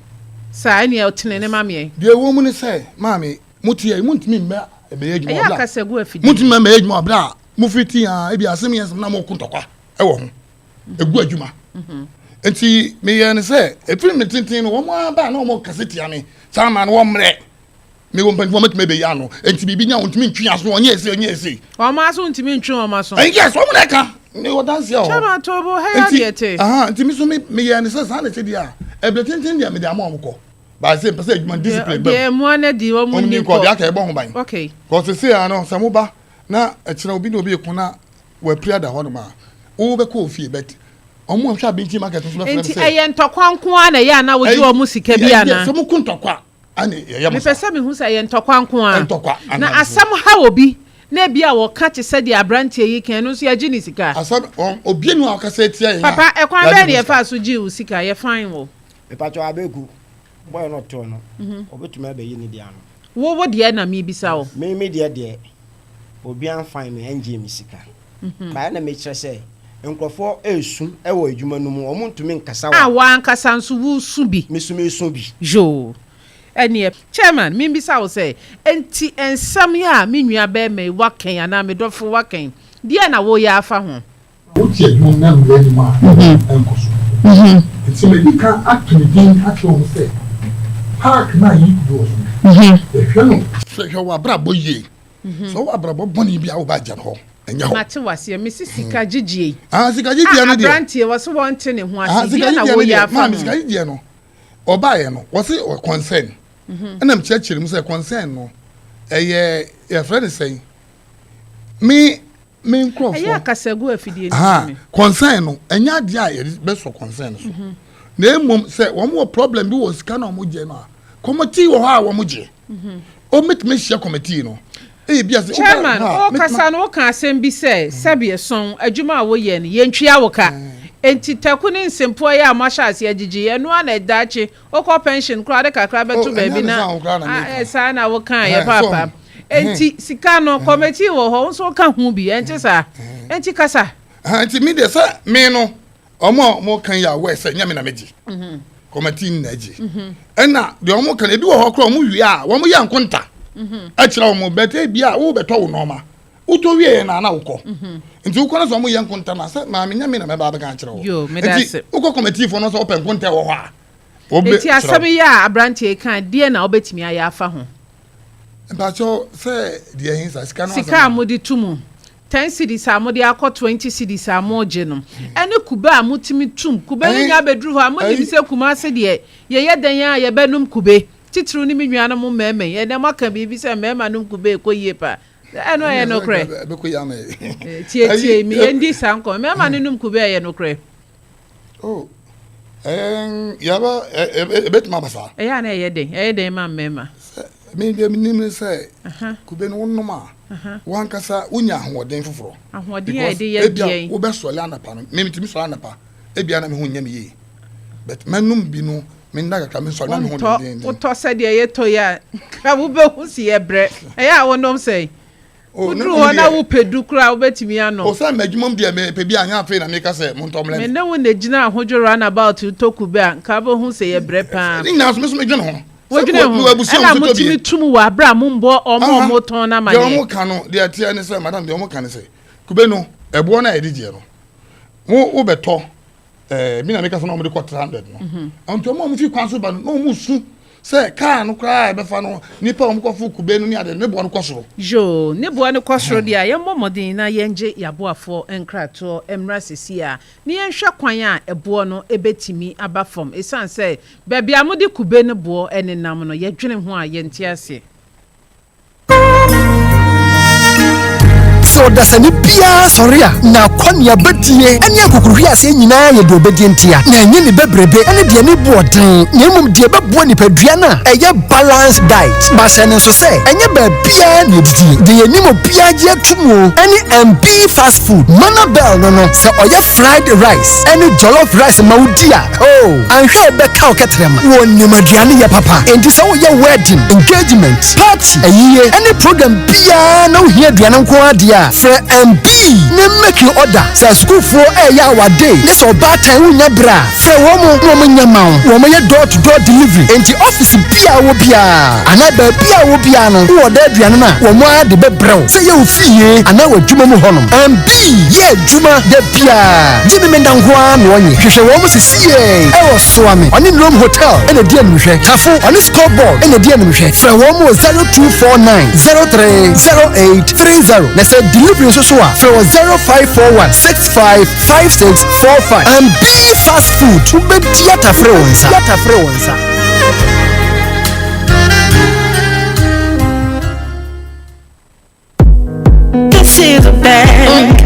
sa ene e otene ne mame de wo mu ni se mami mutie muntimi mma ebe adwuma ya kasegu afidi muntimi mma adwuma obla mu fiti a ebi asem yens na mo kuntokwa e wo ho egu adwuma enti me ye ne se efiri me tintin no wo mo aba na wo kasetia me sama na wo mre me wo mpanfo matime be ya no enti bibi nya wontimi ntwi aso onye ese o ma so ntimi ntwi o ma so yes wo mo na ka ne wo dance ya o chama to bo he ya diete enti mi so me ye ne se sa na che dia eble tintin dia me dia mo amko ba se pese adwuma discipline be mo na di wo mo ni ko dia ka e bo ho ban okay ko se se ano se mo ba na e kire obi na obi ko na wa pria da ho no ma wo be ko ofie bet omo hwa binti market so be friend say enti eye ntokwanko a na ya na wo ji o mu sika bia na so mo kuntokwa ani ya mo me pese me hu say eye ntokwanko a ntokwa na asam ha obi na bia wo ka che se dia brantie yi kan no so ya ji ni sika asam obi nu akasa etia yin papa e kwa be ne fa so ji u sika ye fine wo me pacho abegu boy no to no obetuma be yi ni dia no Wo de na me bisa wo. Me de obi an fine me enje me sika. Ba na me kire say nkrofo esu e wo adwuma no mu omo ntumi nkasa wa. Wa nkasa nso wo su bi. Me su bi. Jo. Enie chairman me bisa wo say enti ensam ya me nua ba me waken ana me dofo waken. Die na wo ya afa ho. Wo tie adwuma na me ni ma enkoso. It's me di kan actually din actually say park na yi do so. No. Se wa bra boye. So wa bra bo boni bia wo ba jan ho. Enya ho. Mate wase me sika gigie. Sika gigie no de. Abrantie wo so won te ne ho ase die na wo ya afa. Ma sika gigie no. Oba ye no, wo se concern. Enam chechire mu say concern no. Eye your friend say me nkrofo aya kasagu afidie ni concern no enya de a be so concern so na emom say wo mo problem bi wo sika na mo je no a committee wo ha wo mo je o meet me share committee no bia say chairman o kasa no kan asem bi say sabe son adwuma a wo ye ne yentwia wo ka enti takuni nsempo ya masha ase agigi ye no na dache o ko pension kra de kakra beto ba bi na sa na wo kan ye papa enti sika no committee wo ho nso ka hu bi enti sa enti kasa enti me de sa me no omo mo kan ya we say nyame na meji committee na ji ena de omo kan ebi wo ho kra omo wi a wo mo ya nkonta a kira omo bete bia wo beto wo no ma uto wie na wo ko enti wo ko na so omo ya nkonta na say ma me nyame na me ba ka kira wo yo me da se wo ko committee fo no so open nkonta wo ho a enti asabe ya abrantie kan die na obetimi aya afa ho Bacho say the hinsa sika amudi tumu 10 cedis amudi akọ 20 cedis amoje no ene kube amutimi tum kube nya bedru ho amudi bi se kuma se de ye dan ya ye benum kube titru ni menwa no mo meme ye dem aka bi bi se mema num kube ko yie pa eno ye no kre be ko ya me tie mi endi sanko mema num kube ye no kre oh yaba bet ma basa ya na ye den ma mema me de minim say kube no wonoma wan kasa unya ahoden foforo ahoden e de ye bia wo be sole anapa no me mitimi sole anapa e bia na me ho nyam ye but manum bi no me ndaga ka me sole na me ho den wo to se de ye to ya ka wo be hu si ye bre e ya wonom say Udru wana wo pedu kura wo betimi ano o sa madwumom de me pe bia anya afi na me ka say montomle me ne wo na gina ahodwo run about to kube a ka bo hu se ye bre pa ni na so me dwene ho wodwene ho ana mutimi tumu wa abra mumbo omo ton na manye de omo ka no de atia ne say madam de omo ka ne say kube no ebo na edigye no wo beto mi na me ka so na omo de 400 no anto omo fi kwan so ba no omo su say ka no kra be fa no nipa omo ko fu kube no ni ade ne bo no kwosoro jo ne bo no kwosoro dia ye mmomodin na ye nje yaboafo enkrato emra sesi a ne ye hwe kwan a ebo no ebetimi aba fom esan say ba bia mo de kube ne bo enenam no ye dwene ho a ye ntiase so da sani bia soria na kwanya bedie ene akukuruhwi ase nyina ye do obedientia na enye ne bebrebe ene de ne boden na emum de bebo ni padua na eye balanced diet ba se ne so se enye ba bia na edidi de ye nimo bia je tumo ene MB fast food mana bell no se oye fried rice ene jollof rice maudia oh anhwe be ka oketrema woni maduane ye papa enti se wo ye wedding engagement party ayiye ene program bia na wo hia aduane nko adia for MB ne make you order say school for ya our day ne so bad time unya bra for wo nyama wo ye door to door delivery enti office bia wo bia ana ba bia wo bia no wo da aduane na wo mo ade be brew say ye ofie ana wo dwuma mu honom MB ye dwuma de bia jibi me ndankoa no onye hwehwe wo mo sisie e wo so ame oni room hotel ene die nhwe tafo oni scoreboard ene die nhwe for wo mo 0249 030830 na say delivery so for 0541 655645 and B fast food to be theater freelancer This is a bank,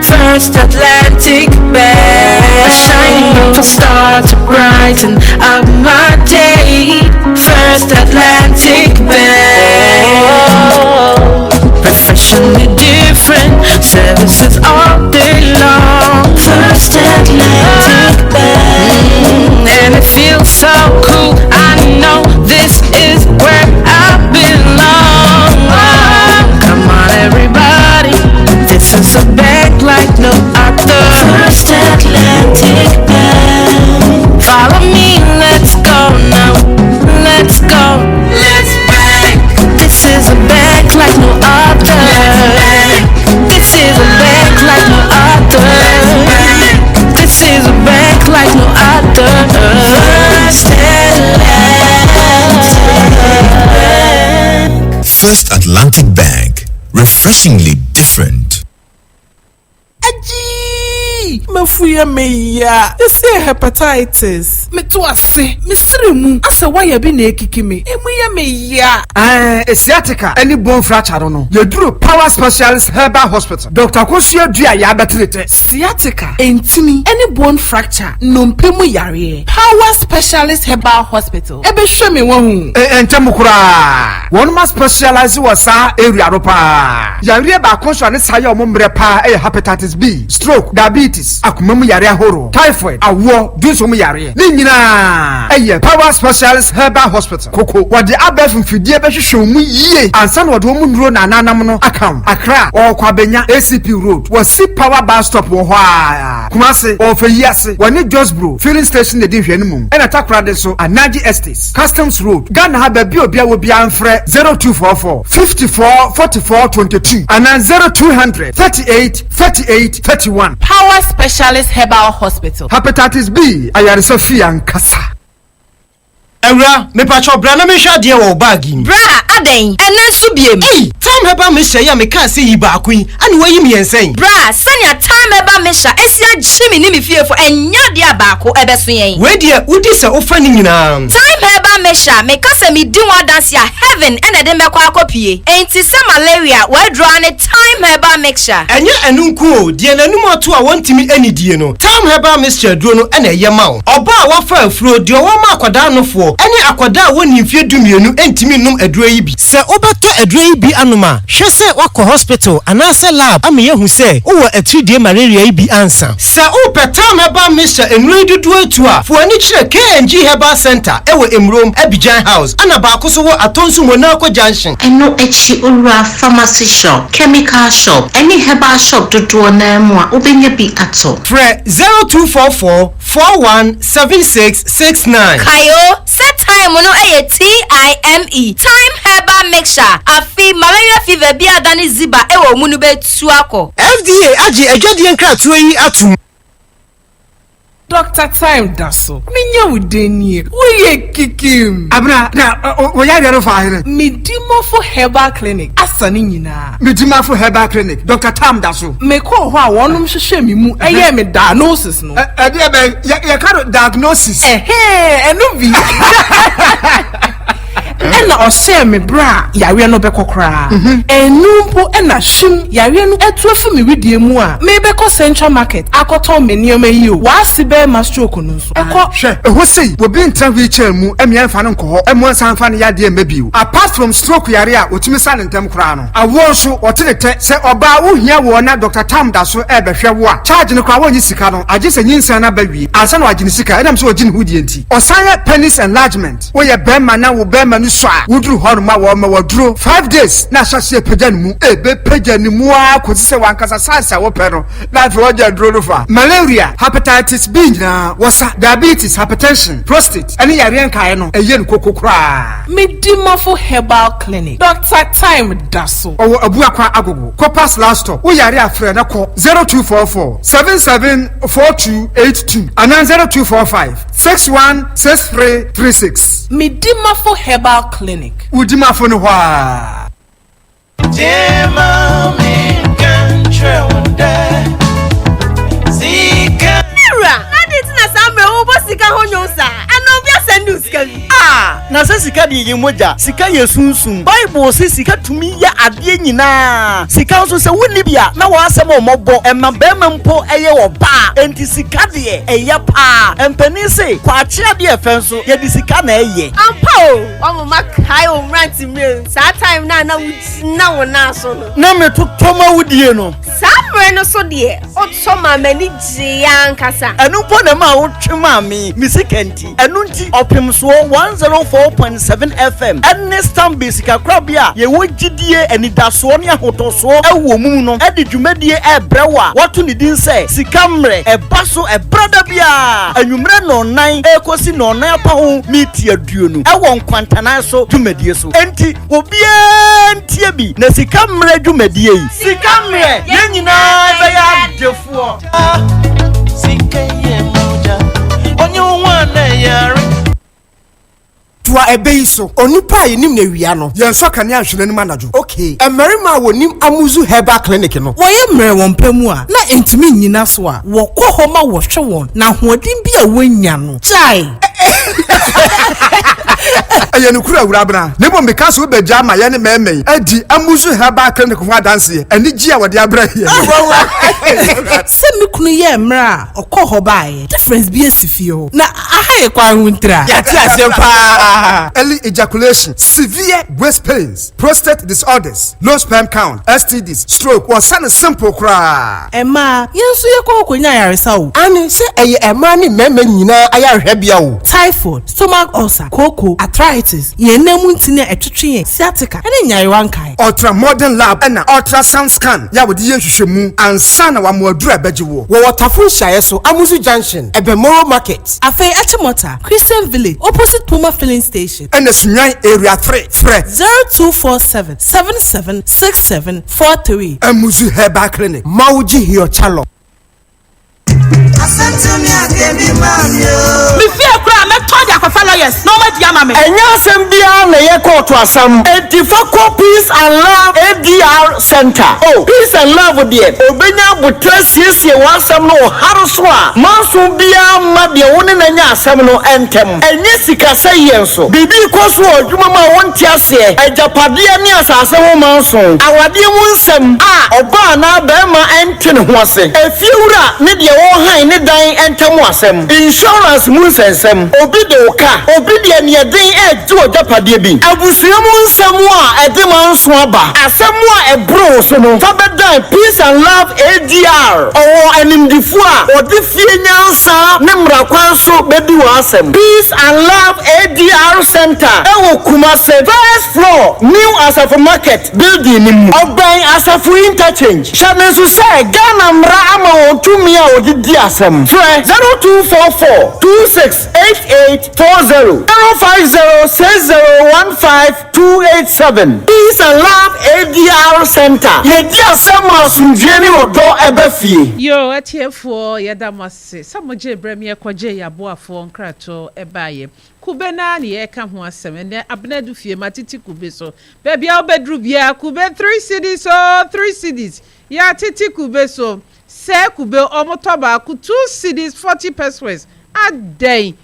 First Atlantic Bank, a shining little star to brighten up my day. First Atlantic Bank, professionally different services all day long. First Atlantic Bank, and it feels so cool. I know this is where I First Atlantic Bank, refreshingly different. Mafuya meya, you say hepatitis. Me to ase, me sirimu. Asa why be na ekiki me. Emuya meya. Sciatica, any bone fracture no. You do Power Specialist Herbal Hospital. Dr. Kosio Dia ya betrete. Sciatica, entimi, any bone fracture, nompemu yare. Power Specialist Herbal Hospital. Ebe show me one. Entemukura. One must specialize was area ropa. Yare ba kosho ne sayo mombre pa hepatitis B, stroke, diabetes, akumemu yare horo, typhoid, awo, dunsomu yare. Ni nyina Power Specialist Herbal Hospital. Koko wade abẹ fufidie be hwehwe mu yie. Ansa na wade mu nduro na nanam no akam. Accra or Kwabenya ACP Road. Was Power Bus Stop wo ho a. Kumase or Feyase, wani Josbro filling station de di hwenu mu. Ena takra de so Anaji Estates, Customs Road. Ghana ha ba bi obia wo bia mfre 0244 54 44 22 and 0200 38 38 31. Power Specialist Herbal Hospital. Hepatitis B, ayaresa fi ankasa. Ewra, me pacho bra na me hwa de wo bag yi. Bra, aden, enen su biem. Time heba me hye ya me kan se yi ba akun, ani wayi me yensen. Bra, sanya time heba me hya, esia jimi ni me fiefo enya de abako ebeso yen. We de udi se ofa ni nyina. Time heba me hya, me kasa me di wa dance ya heaven ene de mekwa akopie. Enti se malaria, we draw ne time heba mixture. Enya enunku o, de nanum ato a wontimi ani die no. Time heba mixture duro no ene ye ma wo. Oba a wafa afuro de wo ma akwada no fo. Ene akwada woni mfie dumienu entimi num aduro yi bi. Se obeto aduro yi bi anuma, hwe se wakọ hospital anase lab ame yehu se wo atridie malaria yi bi ansa. Se o petam heba mixture enuru dudu atu a, fo ani kire KNG Herbal Center ewo Emrom Abidjan House ana ba akoso wo atonsu Monaco Junction. Eno echi ura pharmacy shop, chemical shop, any herbal shop dudu na mu a obenye bi ato. Fre 0244 417669. Kayo, set time no TIME. Time Herbal Mixture. Afi malaria fever bi adani ziba ewo munu be tuako. FDA aji ejodi enkra tuo yi atum. Dr. Time Dasso. Minya udenie. Uye kikim. Abra na oyare ro fa here. Midimofo Herbal Clinic. Asani nyina. Midimofo Herbal Clinic. Dr. Tam Dasso. Me ko ho a wonum hwehwe mi mu. Eye me diagnosis no. E de be ya ka diagnosis. Enu bi. Ena ose me bra yare no bekokra enumpo ena hwim yare no etuafu me widie mu a me beko Central Market akoto me nioma yi o wasi be ma stroke no so eko hwe eho sei wo bi ntra wheelchair mu emia mfa no nko emo san fa no yade emabio apart from stroke yare a otimi sa ne ntem kra no awo so otenete se oba wo hia wo na Dr. Tam Dasso ebehwe wo a charge no kra wo nyi sika no age se nyinsa na bawie ansa no age ne sika edam so ogi ne hudie nti osanya penis enlargement wo ye bema na wo bema no so a wudru horma wo ma wodro 5 days na hyase pagyan mu ebe pagyan mu a kotise wankasa sansa wo pero na fe wo dro no fa malaria hepatitis B na wasa diabetes hypertension prostate ani yare nkae no eye nkokokra Midimofo Herbal Clinic Dr. Time Dasso owo abuakwa agogo Copas last stop wo yare afre na ko 0244 774282 and 0245 616336 Midimofo Herbal Clinic Udimafo no hwa Dema me country one day. Zika. Mira, adit na sambe ubo sika honyosa. Ano bia sendu sika. Na se sika di ye moja, sika ye sunsun. Bible se sika tumi ya ade nyina. Sika so se woni bia na wa asem omobo emma bema mpo eye wo ba. Enti sika de eye pa. Empani se kwa chi ade efenso ye di sika na eye. Ampo, omo makai o mranti me. Sa time na wona so no. Na me to toma wudie no. Samre no so de. O to ma mani ji ankasa. Enu po na ma wo twema mi misikenti. Enu nti opem so 104.7 FM. Enne stambi sika krabia ye wogidie enidaso ne ahotoso ewo mum no. Edi dwumadie ebrewa. Watu ni din se sika mre ebaso ebrada bia. Anwumre no nan ekosi no nan apa ho miti aduonu. Ewo nkwantana so dwumadie so. Enti obia ntie bi na sika mre dwumadie yi. Sika mre ye nyina be ya defuo. Sika ye moja. Onye nwa na yare. toa ebe so onipa yenim na wia no yenso kane ahwene nim anajo okay emerima wonim amuzu herbal clinic no woye mre won pamu a na entimi nyina so a wo kɔ hɔ ma wo hwe won na hoɔden bi a wonya no chai ayenukura wurabna nebo meka so be jama ye ne meme adi amuzu herbal clinic ho adanse ani gi a wode abra hie se mikunu ye mra ɔkɔ hɔ bae difference bi esifio na aha ye kwa huntra ya ti asempa early ejaculation severe breast pains prostate disorders low sperm count STDs stroke or some simple cry ema yenso ye kɔ konya yaresa wo ani se eye ema ni meme nyina ayarhwe bia wo typhoid stomach ulcer koko arthritis yenemu ntine etwetwe sciatica ene nyarewa nkai ultra modern lab and ultrasound scan ya wodi yehwehwemu ansa na wa moadura begiwo wo watafo hyaye so amuzu junction ebemoro market afi echimota Christian village opposite Puma filling station and sunyan area 3 fret 0247 776743 amuzu herbal clinic mauji hiyo chalo Before kura me told ya for lawyers no ma dia ma me enya asem bia na ye court asam Edifako Peace and Love ADR Center Peace and Love there obenya botra siesie wasam no haruso a manso bia ma de woni na nya asam no entem enye sika sayenso bibi koso odwuma ma wonti ase ajapade ne asase ho manso awade mu nsem a oba na ba ma ente ne ho ase efiura ne de wo han ne dan entemu asem insurance mu nsensem obi de oka obi de ne den eju ojapade bi abusuamu nsem a ede manso aba asem a ebro so no fabedan Peace and Love ADR owo animdifu a odi fie nyansa ne mrakwan so bedi wo asem Peace and Love ADR Center ewo Kumase first floor new Asafo market building nim oban Asafo interchange shanesu say Ghana mra ama ontumi a odi di asem 0244 268840 05060152287 Peace and Love ADR Center yedi asem asumdie odo ebefie yo atiefo yedamase samoje brem ye kwaje yaboafo nkrato ebaye kube na ne ye ka ho asem ne abnadu fie matiti kube so baby a obedru bia kube 3 cities so 3 cities ya titi kube so se kube omotoba ku 2 cities 40 pesos aden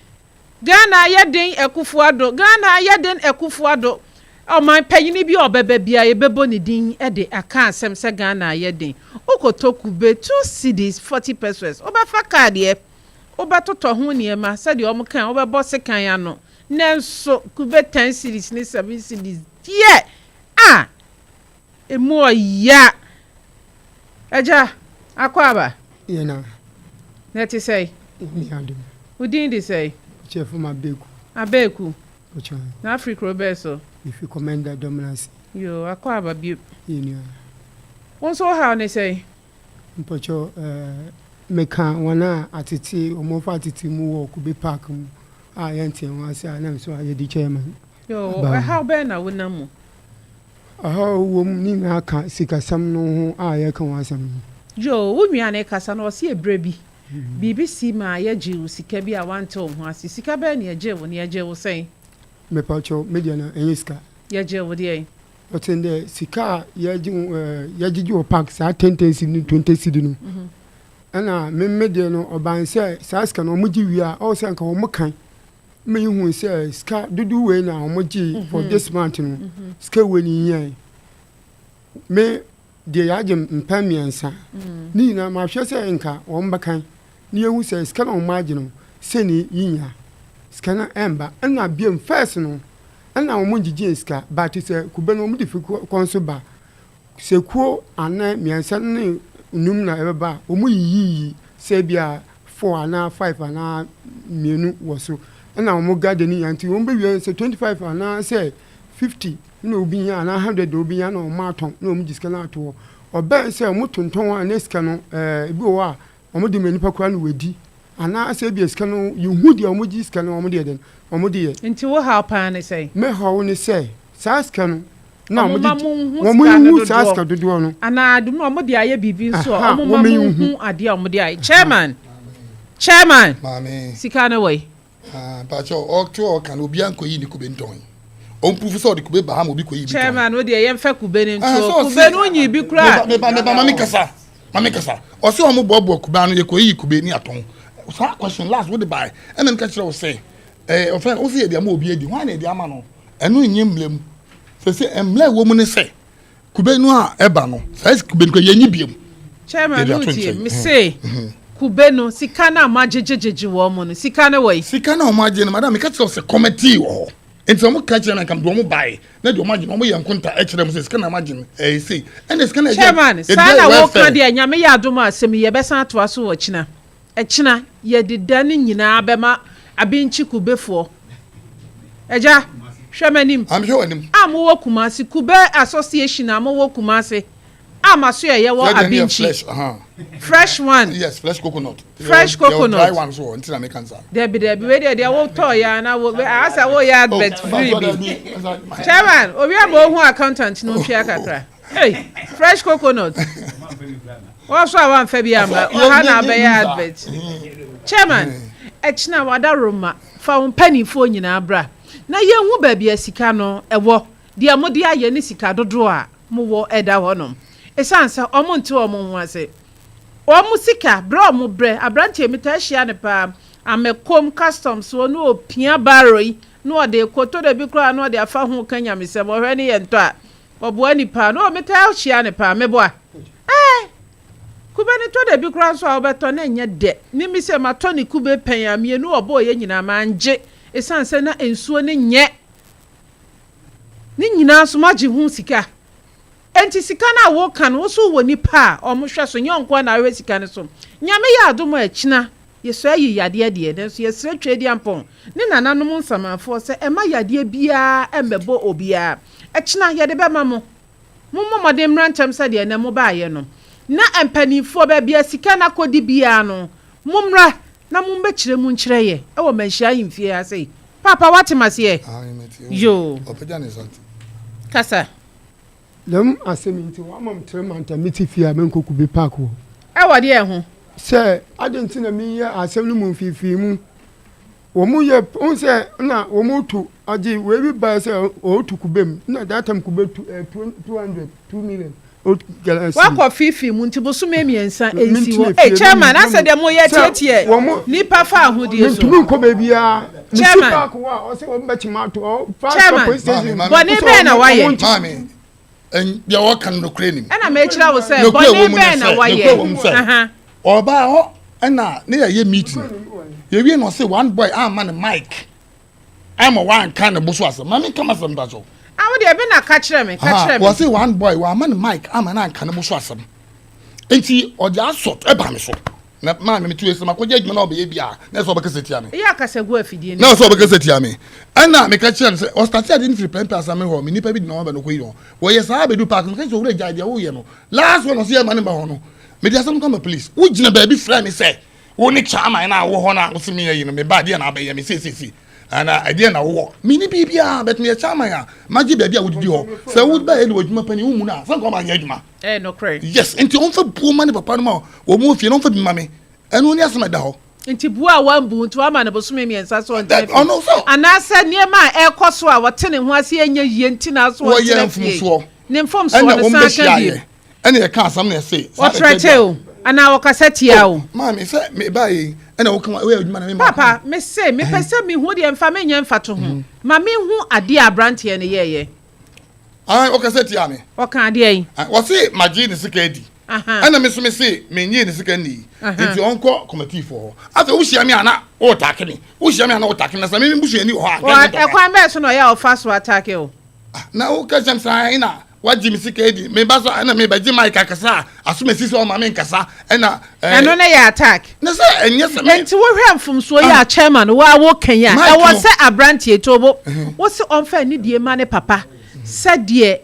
Ghana yeden ekufuado Ghana yeden ekufuado o man panyini bi obebe bia ye bebo ne din e de aka asem se Ghana yeden okoto kube 2 cities 40 pesos obefa card ye obetoto ho niema se de omkan obebo sekan ya no nenso kube 10 cities ni 7 cities ye emu ya eja akwaba yena neti say ni ade udin di say chef abeku ocha na Africa Roberto if you commander dominance yo akwaba bi yenia wonso how ne say mpocho meka wana atiti omofa atiti mu wo kube park mu yenti wase anam so aye di chairman yo how be na wonamu wo ni na ka sikasam no ho ye kan wasam yo wunua na kasa na ose ebrebi BBC ma ye jiu sika bi a wante ho ase sika be na ye jewo na ye jewo sen me pacho media na enyiska ye jewo de otende sika ye ji o park sa 10 cedi 20 cedi no ana me media no oban se sa sika no mo ji wi a o se nka o mo kan me hu se sika dudu we na o mo ji for this month no sika we ni yan me de ya je mpamiansa ni na ma hwe se nka o mbakan ni ehu se sika na o maji no se ni yinya sika na emba ana biem first no ana o mo jiji sika ba ti se kube no mo difi konso ba se kuo ana miansa ne num na ebeba o mo yiyi se bia 4 ana 5 ana mienu woso ana o mo garden yanti o mbe wi se 25 ana se 50 no obi ya na 100 obi ya na o ma ton na o mo jiska na to oben se o mo tonton a na sika no ebi o wa o mo de manipa kwa no wedi ana se bi sika no yuhu de o mo jiska no o mo de den o mo de nti wo how pa ne say me how ne say sa sika no na o mo mu sa sika dodo no ana adum o mo de aye bibi nso o mo hu ade o mo de aye chairman mami Mami. Sika na way. But your can be uncle in the Kubenton. On Professor the Kube Baham will be Kube. Chairman, what the Yemfa Kuben Kuben you be crying. Mamikasa. Or so I'm Bob Kuban, the Koi Kubeni at home. Question last what they buy. And then catch will say, offend also the Amobi, the one at the Amano, and no in blame. So say, and black woman say, Kubenoa Ebano, says Kubenko Yenibium. Chairman, me say, Kubeno, Sikana, Majiji woman, Sikana way. Sikana, Margin, Madame, catch us a committee or. And some catch and I can do buy. Let you imagine, we am contact actually says, can imagine, see. And it's kind of Chairman, Sana walk on the Yamaya Duma, semi Yabesa to us or China. A China, ye did done in Abema, a being chiku before. Eja, Shamanim, I'm showing him. I'm Wokumasi, Kube Association, I'm Wokumasi. I'm a swear, you are a being flesh. Fresh one. Yes, fresh coconut. Fresh coconut. Dry one so until I make answer. There be where they won't toy and I will ask a way out bet free. Chairman, we are more accountant, no Fiacra. Hey, fresh coconut. Also, I want Fabiama, Hana Bayard bet. Chairman, Echna Wadaruma, found penny for you now, bra. Now you will be a sicano, a war, dear Modia Yenisika do draw, more Eda honum. A sansa, omon to omon was it. Musika, bro, mo bre, a branch of Mitashia pa, and me comb customs, so no pia barroy, no de quoto de bicra, no de affair who can yam, Mr. Morani and Toa, or Buani pa, no Metashiana pa, me boy. Eh, Kubani to the bicra so Alberton and yet de, Nimis and Matoni Kube payam, you know a boy in a man, J, a sansana and swooning yet. Nina so much in Hunsika. Enti sikana wo kan wo so woni pa o mo hwe so nyonkwa na we sikane so nyame ya adomo achina yeso ayi yade de den so yesre twedi ampon ne nananom nsamafo se ema yade bia embebo obia achina yade be mamo mo modem rancham se de na mo baaye no na empanifo be bia sikana kodi bia no mumra na mo mbekire mu nkire ye e wo manhia yimfie ase papa watemase ye yo opeda ne santi kasa Lem aseminti wa mam tremanta mitifia menkoku be park wo. E wode e ho. Se adentina mi ya asem no mu fifi mu. Wo mu ye on se na wo mu tu agi we bi ba se o tu kubem na that time kube 200 2 million. Wa ko fifi mu nti boso memiensa ensi wo. Eh chairman asa de mo ye tietie. Nipa fa ahudie so. Ntumi ko be bia. Chairman park wa o se wo mbechi ma to o fast police station. Boni be na waye. Mami. And your work can no crane him. And I make sure I was saying, but never why ye. Oba ho na near ye meeting. You will not say one boy, man, Mike. I'm a one kind of bushwas. Mammy come from that. I would have been a catcher me, catcher. Was it one boy, one man, Mike, I'm an kind of bushwas. Ain't he or just sort a bamiso? Not mammy to some judgment of baby. That's all because it's yammy. Yeah, because I go if you no, so because it's yammy. And now make a chance or start didn't repent as I'm home. Many people know about the Queen. Well, yes, I do park in case of the idea. Oh, you know. Last one was here, man, Bahono. Maybe some come police. Would you baby friend me say? Only charm and I will honor with me, you know, me bad and I be me see. And I didn't know. Mini baby, but me a charmer. Maggie baby would do. So would buy it with my penny woman. Some come on, Yajma. Eh, no crazy. Yes, and to offer poor money for Panama or move you don't for mammy. And only ask my dog. Nti bua wan bu nti wa ma na boso me miensa so nti ono so ana sa niema e koso a wote ne ho ase enye yie nti na so wo ye mfumso ne mfumso ne sa ka bi ene e ka sam na say o trete o ana wo kaseti a o ma me say me bai ene wo kan we adwuma na me papa me say me pese me hu de mfa me nya mfa to ho ma me hu ade abrante ne ye o kaseti a me o kan ade yi wo say magi ne sika edi ana me so me say me nyi ne sika ni enti onko committee for afa wo hia me ana o take me wo hia me ana o take na sa me busu ani ho a e kwa me so no ya o fast attack o na o ka jam sa ina waji me sika edi me ba so ana me ba ji mic akasa aso me sisi o ma me nkasa ena eno na ya attack na say enye se me enti wo hwemfum so ya chairman wa wo kan ya e wo se abrante etobo wo se onfa ni die ma ne papa se die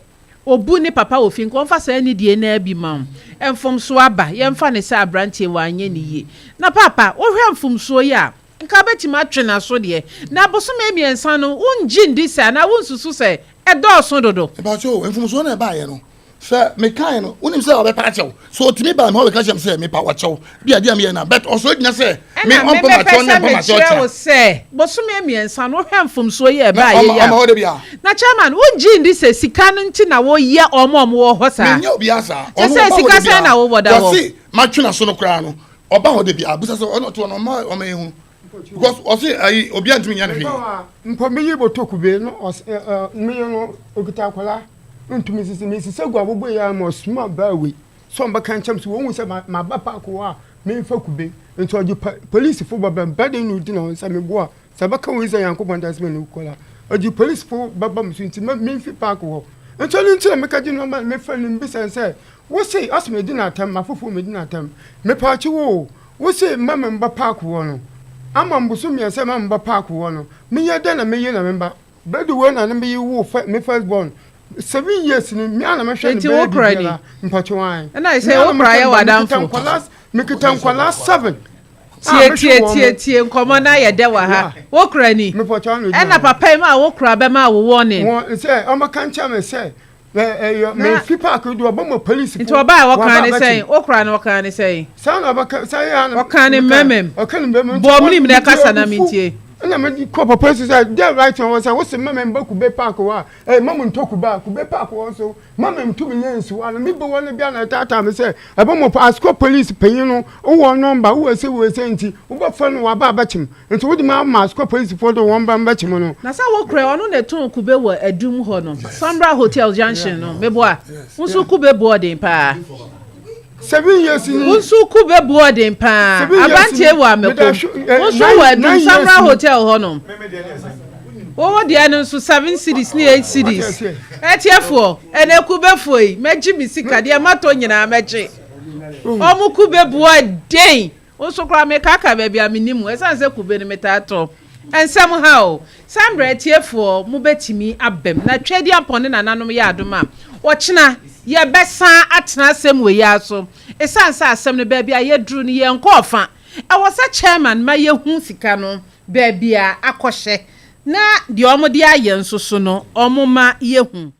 obu ne papa ofin ko onfa sa ni die na bi mam enfom so aba yemfa ne sa abrante wa anye ni ye na papa wo hwemfum so ya nka betima twena so de na boso me miensa no unji ndi sa na wonsusu se e do so dodo e ba cho enfom so na ba ye no se me kan no unim se obe pa chew so timi ba me ho be ka chem se me pa wa chew bia dia me na bet also dina se me on pa ma cho say bosome emiensa no hwemfom so ye ba ye ya na chairman unji ndi se sika nti na wo ye omo wo ho sa me nya obi asa se sika se na wo boda wo see ma twena so no kra no oba ho de bia abusa so ono to no ma o ma ehu because o say ayi obi antimi nya ne hwe mpo me yi botokube no me no okita akwala ntumi sisi me sisi gwa bobo ya mo small bawe so mba kan cham so won se ma ba pa ko a me fa kube nti oji police fo baba bade no di na sa me bo sa ba kan wi se yankopon das me no kola oji police fo baba mso nti me fi pa ko nti oni nti me ka ji no me fa ni bi se wo say asme di na tam mafofo me di na tam me pa chi wo say mama mba pa ko no ama mbuso mi ase mama mba pa ko no me ye da na me ye na me mba bade wo na me ye wo me first born 7 years ni mi ana me hwe ni baby mpacho wan and I say o cry wa danfo me kitan kwala 7 tie nkomo na ye de wa ha wo kra ni me mpacho wan e na papa ma wo kra be ma wo warning won say o ma kan cha me say me fi park do obo police nti oba wo kan ni say wo kra no kan ni say say na ba say ya wo kan ni memem o kan memem bo mni me kasa na mintie na me ko papa say dey right on say wo say mama mba ku be park wa mama ntoku ba ku be park wo so mama mtu me nyansu wa me bo wona bia na tata me say ebo mo asko police penyin no wo number wo say nti wo ba fa no wa ba bachim nti wo di ma asko police for do won ba bachim no na sa wo kra ono na ton ku be wo adum ho no Sombra Hotel Junction no me bo a wo so ku be boarding pa 7 years ni unsu ku be boarding pa abantie wa meko unsu wa dum Sombra Hotel ho no wo de anu so 7 cities ni 8 cities etiefo ene ku be foi meji bisika de mato nyina meji omu ku be boarding unsu kra me kaka ba bia menimu esanse ku be ni metato and somehow Sombra etiefo mu betimi abem na twedi apone nananom ya adoma ochina ye besa atena asem we ya so esansa asem ne ba bia ye duru ni ye nkofa e wo sa chairman ma ye hu sika no ba bia akohye na de omo de aye nso so no omo ma ye hu